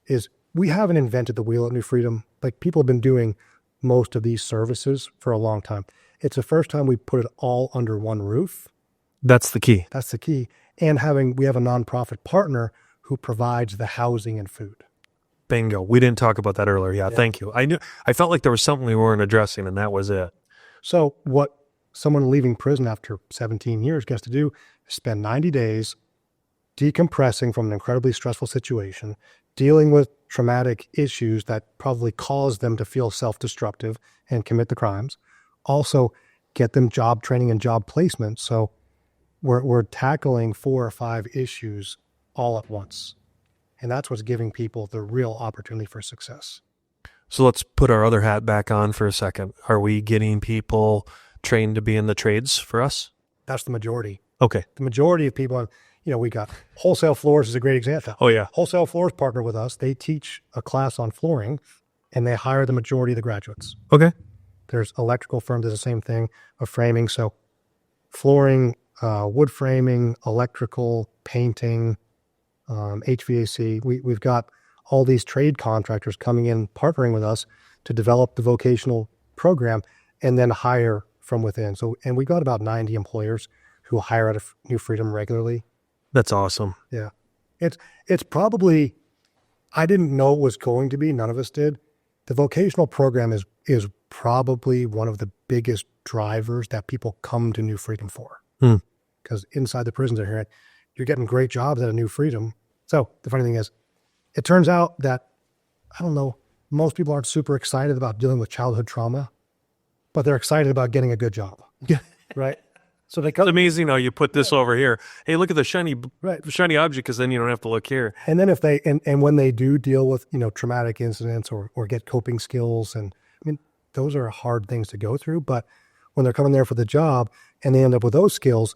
is we haven't invented the wheel at New Freedom. Like, people have been doing most of these services for a long time. It's the first time we put it all under one roof. That's the key. That's the key. And we have a nonprofit partner who provides the housing and food. Bingo. We didn't talk about that earlier. Yeah. Thank you. I felt like there was something we weren't addressing, and that was it. So what someone leaving prison after 17 years gets to do is spend 90 days decompressing from an incredibly stressful situation, dealing with traumatic issues that probably cause them to feel self-destructive and commit the crimes. Also, get them job training and job placement. So we're tackling 4 or 5 issues all at once. And that's what's giving people the real opportunity for success. So let's put our other hat back on for a second. Are we getting people trained to be in the trades for us? That's the majority. Okay. The majority of people, we got Wholesale Floors is a great example. Oh, yeah. Wholesale Floors partner with us. They teach a class on flooring, and they hire the majority of the graduates. Okay. There's electrical firms that do the same thing of framing. So flooring, wood framing, electrical, painting, HVAC. We've got all these trade contractors coming in, partnering with us to develop the vocational program and then hire from within. And we got about 90 employers who hire out of New Freedom regularly. That's awesome. Yeah. It's probably, I didn't know it was going to be, none of us did. The vocational program is probably one of the biggest drivers that people come to New Freedom for. Because inside the prisons are here, you're getting great jobs at a New Freedom. So the funny thing is, it turns out that, I don't know, most people aren't super excited about dealing with childhood trauma, but they're excited about getting a good job. Yeah. Right? So it's amazing how you put this over here. Hey, look at the shiny object, because then you don't have to look here. And then if they, and when they do deal with, traumatic incidents or get coping skills, and those are hard things to go through, but when they're coming there for the job and they end up with those skills,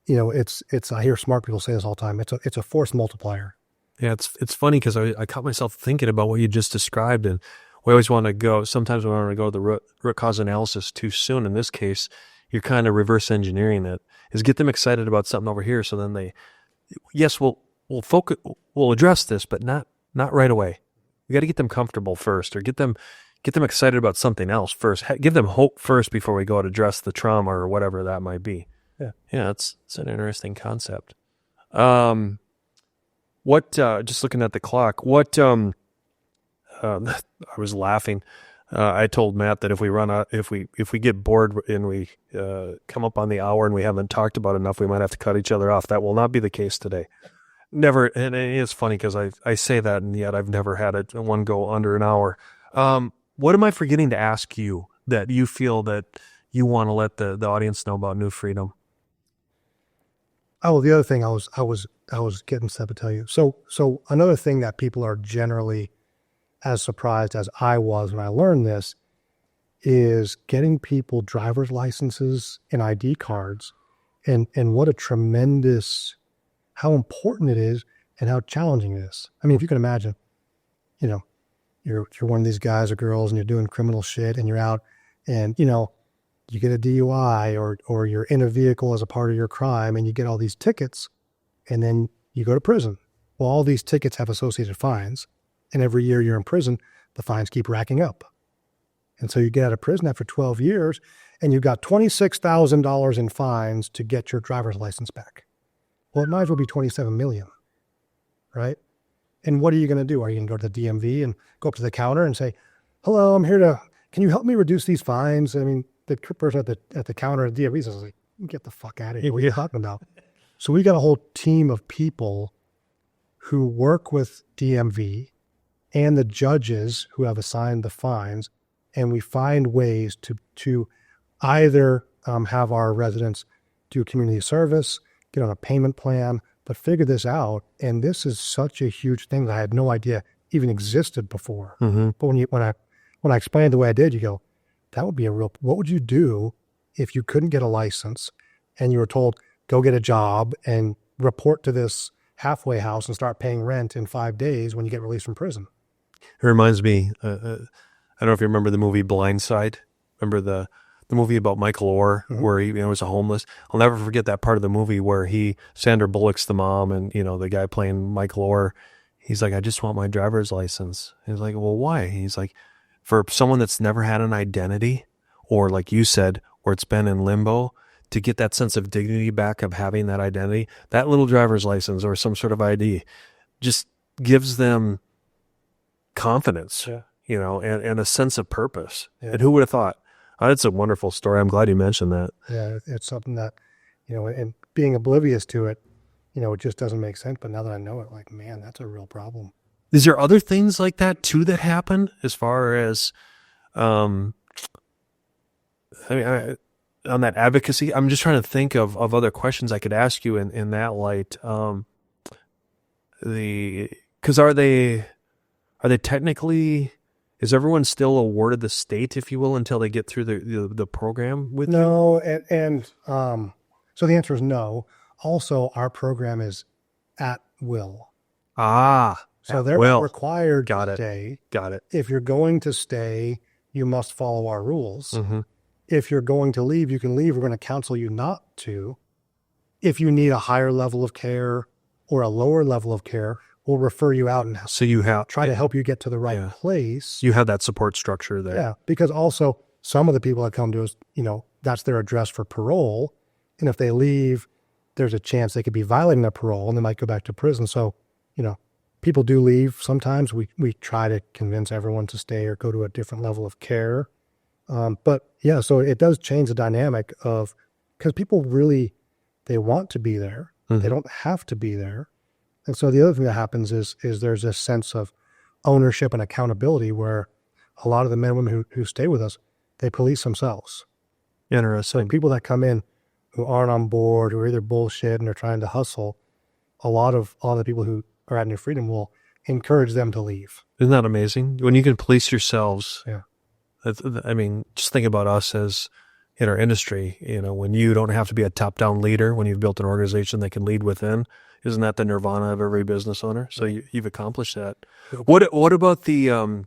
it's, I hear smart people say this all the time. It's a force multiplier. Yeah. It's funny because I caught myself thinking about what you just described, and we always want to go, sometimes we want to go to the root cause analysis too soon. In this case, you're kind of reverse engineering it, is get them excited about something over here. So then we'll focus, we'll address this, but not right away. We got to get them comfortable first, or get them excited about something else first. Give them hope first before we go to address the trauma or whatever that might be. Yeah. Yeah. It's an interesting concept. Just looking at the clock, I was laughing. I told Matt that if we get bored and we come up on the hour and we haven't talked about enough, we might have to cut each other off. That will not be the case today. Never, and it is funny because I say that, and yet I've never had one go under an hour. What am I forgetting to ask you that you feel that you want to let the audience know about New Freedom? Oh, the other thing I was getting set to tell you. So another thing that people are generally as surprised as I was when I learned this is getting people driver's licenses and ID cards, and what a tremendous, how important it is and how challenging it is. I mean, if you can imagine, you know, you're one of these guys or girls and you're doing criminal shit and you're out and, you know, you get a DUI or you're in a vehicle as a part of your crime and you get all these tickets and then you go to prison. Well, all these tickets have associated fines, and every year you're in prison, the fines keep racking up. And so you get out of prison after 12 years and you've got $26,000 in fines to get your driver's license back. Well, it might as well be 27 million, right? And what are you going to do? Are you going to go to the DMV and go up to the counter and say, hello, I'm here can you help me reduce these fines? I mean, the person at the counter at the DMV says, like, get the fuck out of here. What are you talking about? So we got a whole team of people who work with DMV and the judges who have assigned the fines, and we find ways to either have our residents do community service, get on a payment plan, but figure this out. And this is such a huge thing that I had no idea even existed before. Mm-hmm. But when I explained the way I did, you go, that would be what would you do if you couldn't get a license and you were told, go get a job and report to this halfway house and start paying rent in 5 days when you get released from prison? It reminds me, I don't know if you remember the movie Blind Side. Remember the movie about Michael Orr, mm-hmm. where he was a homeless. I'll never forget that part of the movie where Sandra Bullock's the mom, and the guy playing Michael Orr, he's like, I just want my driver's license. He's like, well, why? He's like, for someone that's never had an identity, or like you said, where it's been in limbo, to get that sense of dignity back of having that identity, that little driver's license or some sort of ID just gives them confidence, and a sense of purpose. Yeah. And who would have thought? It's a wonderful story. I'm glad you mentioned that. Yeah, it's something that, and being oblivious to it, it just doesn't make sense. But now that I know it, like, man, that's a real problem. Is there other things like that too that happen as far as, on that advocacy? I'm just trying to think of other questions I could ask you in that light. Because are they technically, is everyone still awarded the state, if you will, until they get through the program with you? No, and so the answer is no. Also, our program is at will. So they're not required to stay. Got it. If you're going to stay, you must follow our rules. Mm-hmm. If you're going to leave, you can leave. We're going to counsel you not to. If you need a higher level of care or a lower level of care, we'll refer you out and try to help you get to the right place. You have that support structure there. Yeah, because also some of the people that come to us, that's their address for parole. And if they leave, there's a chance they could be violating their parole and they might go back to prison. So, people do leave. Sometimes we try to convince everyone to stay or go to a different level of care. But yeah, so it does change the dynamic of, because people really, they want to be there. Mm-hmm. They don't have to be there. And so the other thing that happens is there's this sense of ownership and accountability where a lot of the men and women who stay with us, they police themselves. Interesting. So people that come in who aren't on board, who are either bullshit and they're trying to hustle, a lot of the people who are at New Freedom will encourage them to leave. Isn't that amazing? When you can police yourselves. Yeah. I mean, just think about us as in our industry, when you don't have to be a top-down leader, when you've built an organization that can lead within. Isn't that the nirvana of every business owner? So you've accomplished that. What about the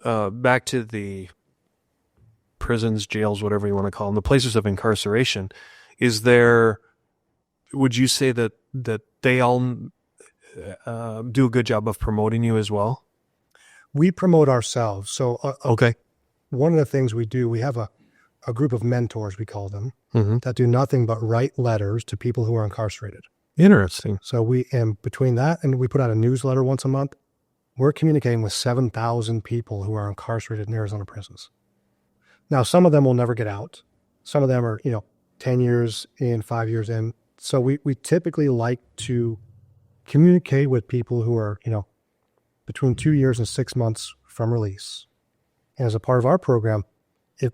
back to the prisons, jails, whatever you want to call them, the places of incarceration? Would you say that they all do a good job of promoting you as well? We promote ourselves. So okay. One of the things we do, we have a group of mentors, we call them, mm-hmm. that do nothing but write letters to people who are incarcerated. Interesting. So between that and we put out a newsletter once a month, we're communicating with 7,000 people who are incarcerated in Arizona prisons. Now, some of them will never get out. Some of them are, 10 years in, 5 years in. So we typically like to communicate with people who are, between 2 years and 6 months from release. And as a part of our program,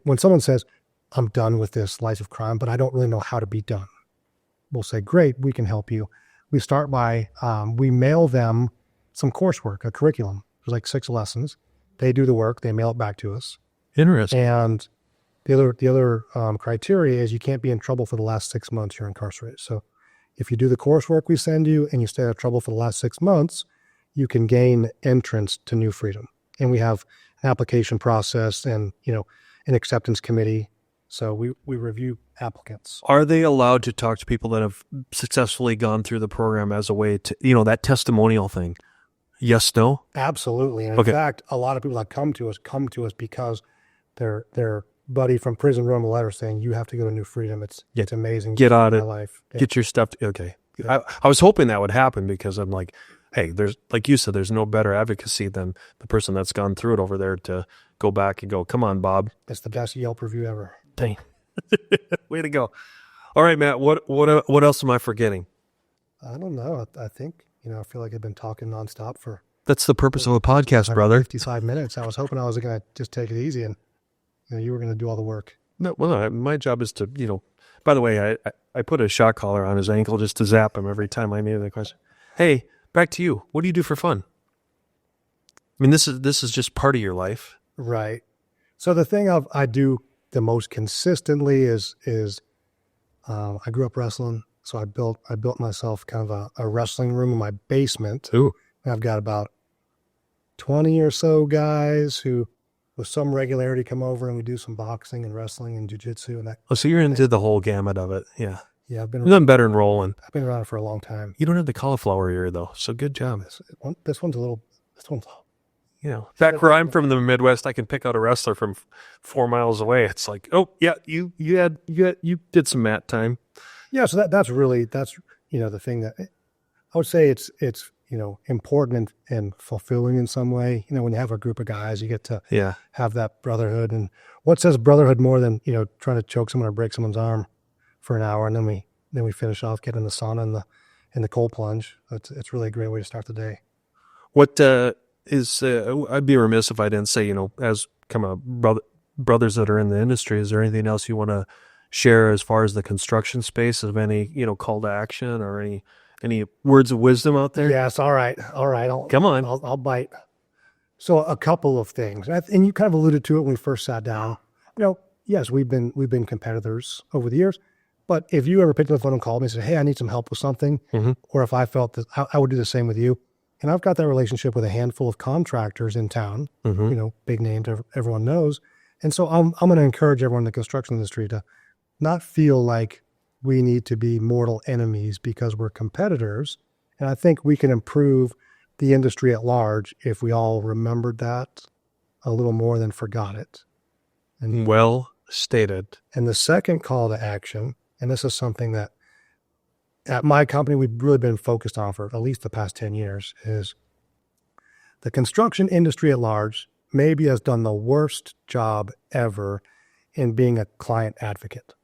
when someone says, I'm done with this life of crime, but I don't really know how to be done, we'll say, great, we can help you. We start by, we mail them some coursework, a curriculum. There's like 6 lessons. They do the work. They mail it back to us. Interesting. And the other criteria is you can't be in trouble for the last 6 months you're incarcerated. So if you do the coursework we send you and you stay out of trouble for the last 6 months, you can gain entrance to New Freedom. And we have an application process and, an acceptance committee. So we review applicants. Are they allowed to talk to people that have successfully gone through the program as a way to, that testimonial thing? Yes, no? Absolutely. And Okay. in fact, a lot of people that come to us because their buddy from prison wrote them a letter saying, you have to go to New Freedom. It's amazing. Get on My it. life. Yeah. Get your stuff. Okay. Yeah. I was hoping that would happen because I'm like, hey, there's, like you said, there's no better advocacy than the person that's gone through it over there to go back and go, come on, Bob. It's the best Yelp review ever. Dang. Way to go. All right, Matt, what else am I forgetting? I don't know. I think, I feel like I've been talking nonstop for That's the purpose of a podcast, brother. 55 minutes. I was hoping I was going to just take it easy and you were going to do all the work. No, well, my job is to, by the way, I put a shock collar on his ankle just to zap him every time I made the question. Hey, back to you. What do you do for fun? I mean, this is just part of your life. Right. So the thing I do the most consistently is I grew up wrestling. So I built myself kind of a wrestling room in my basement. Ooh. I've got about 20 or so guys who with some regularity come over and we do some boxing and wrestling and jiu-jitsu and that. Oh, so you're into the whole gamut of it. Yeah. Yeah, You've done better than rolling. I've been around for a long time. You don't have the cauliflower ear, though, so good job. This one's Back where I'm from the Midwest, I can pick out a wrestler from 4 miles away. It's like, oh, yeah, you did some mat time. Yeah, so that's the thing that I would say it's important and fulfilling in some way. When you have a group of guys, you get to have that brotherhood. And what says brotherhood more than trying to choke someone or break someone's arm for an hour, and then we finish off getting the sauna and the cold plunge. It's really a great way to start the day. What is I'd be remiss if I didn't say, as kind of brothers that are in the industry, is there anything else you want to share as far as the construction space of any, call to action or any words of wisdom out there? Yes. All right. Come on. I'll bite. So a couple of things, and you kind of alluded to it when we first sat down. Yes, we've been competitors over the years, but if you ever picked up the phone and called me and said, hey, I need some help with something, or if I felt that I would do the same with you. And I've got that relationship with a handful of contractors in town, big names everyone knows. And so I'm going to encourage everyone in the construction industry to not feel like we need to be mortal enemies because we're competitors. And I think we can improve the industry at large if we all remembered that a little more than forgot it. And well stated. And the second call to action, and this is something that at my company we've really been focused on for at least the past 10 years, is the construction industry at large maybe has done the worst job ever in being a client advocate.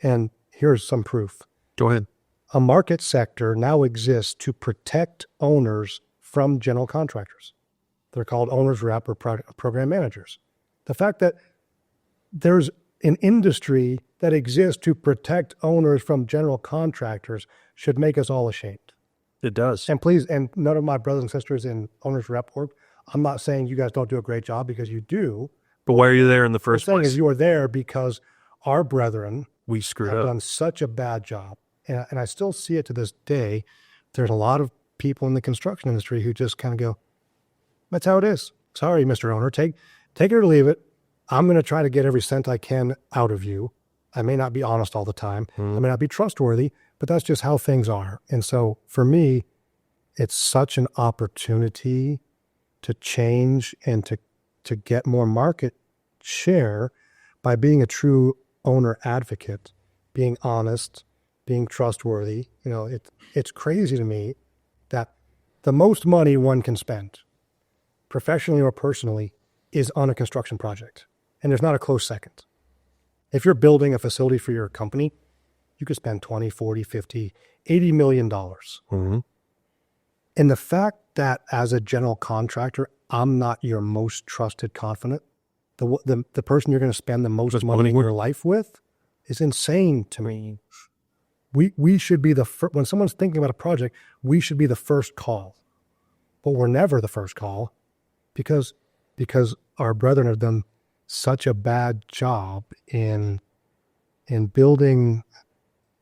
And here's some proof. Go ahead. A market sector now exists to protect owners from general contractors. They're called owners rep or program managers. The fact that there's an industry that exists to protect owners from general contractors should make us all ashamed. It does. And please, and none of my brothers and sisters in owners rep work, I'm not saying you guys don't do a great job, because you do. But why are you there in the first What I'm saying place? is you're there because our brethren We screwed have up. done such a bad job. And I still see it to this day. There's a lot of people in the construction industry who just kind of go, that's how it is. Sorry, Mr. Owner, take it or leave it. I'm going to try to get every cent I can out of you. I may not be honest all the time. I may not be trustworthy, but that's just how things are. And so for me, it's such an opportunity to change and to get more market share by being a true owner advocate, being honest, being trustworthy. It's crazy to me that the most money one can spend professionally or personally, is on a construction project. And there's not a close second. If you're building a facility for your company, you could spend 20, 40, 50, $80 million. Mm-hmm. And the fact that as a general contractor, I'm not your most trusted confidant, the person you're going to spend the most money in your life with is insane to me. We should be when someone's thinking about a project, we should be the first call. But we're never the first call because our brethren have done such a bad job in building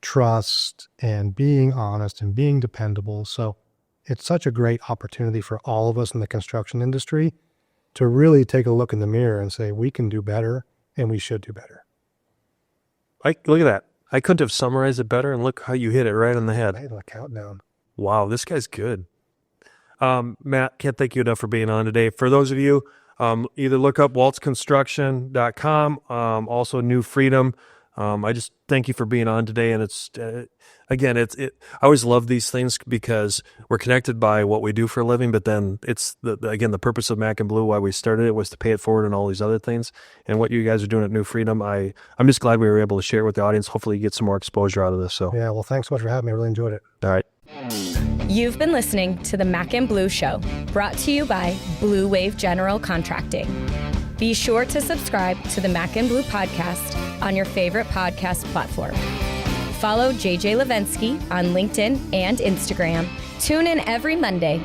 trust and being honest and being dependable. So it's such a great opportunity for all of us in the construction industry to really take a look in the mirror and say, we can do better and we should do better. Look at that. I couldn't have summarized it better, and look how you hit it right on the head. I had a countdown. Wow, this guy's good. Matt, can't thank you enough for being on today. For those of you, either look up waltzconstruction.com, also New Freedom. I just thank you for being on today. And it's, again, I always love these things because we're connected by what we do for a living, but then it's the purpose of Mac and Bleu, why we started it, was to pay it forward and all these other things. And what you guys are doing at New Freedom, I'm just glad we were able to share it with the audience. Hopefully you get some more exposure out of this. So yeah, well, thanks so much for having me. I really enjoyed it. All right. You've been listening to the Mac and Bleu Show, brought to you by Blue Wave General Contracting. Be sure to subscribe to the Mac and Bleu podcast on your favorite podcast platform. Follow JJ Levinsky on LinkedIn and Instagram. Tune in every Monday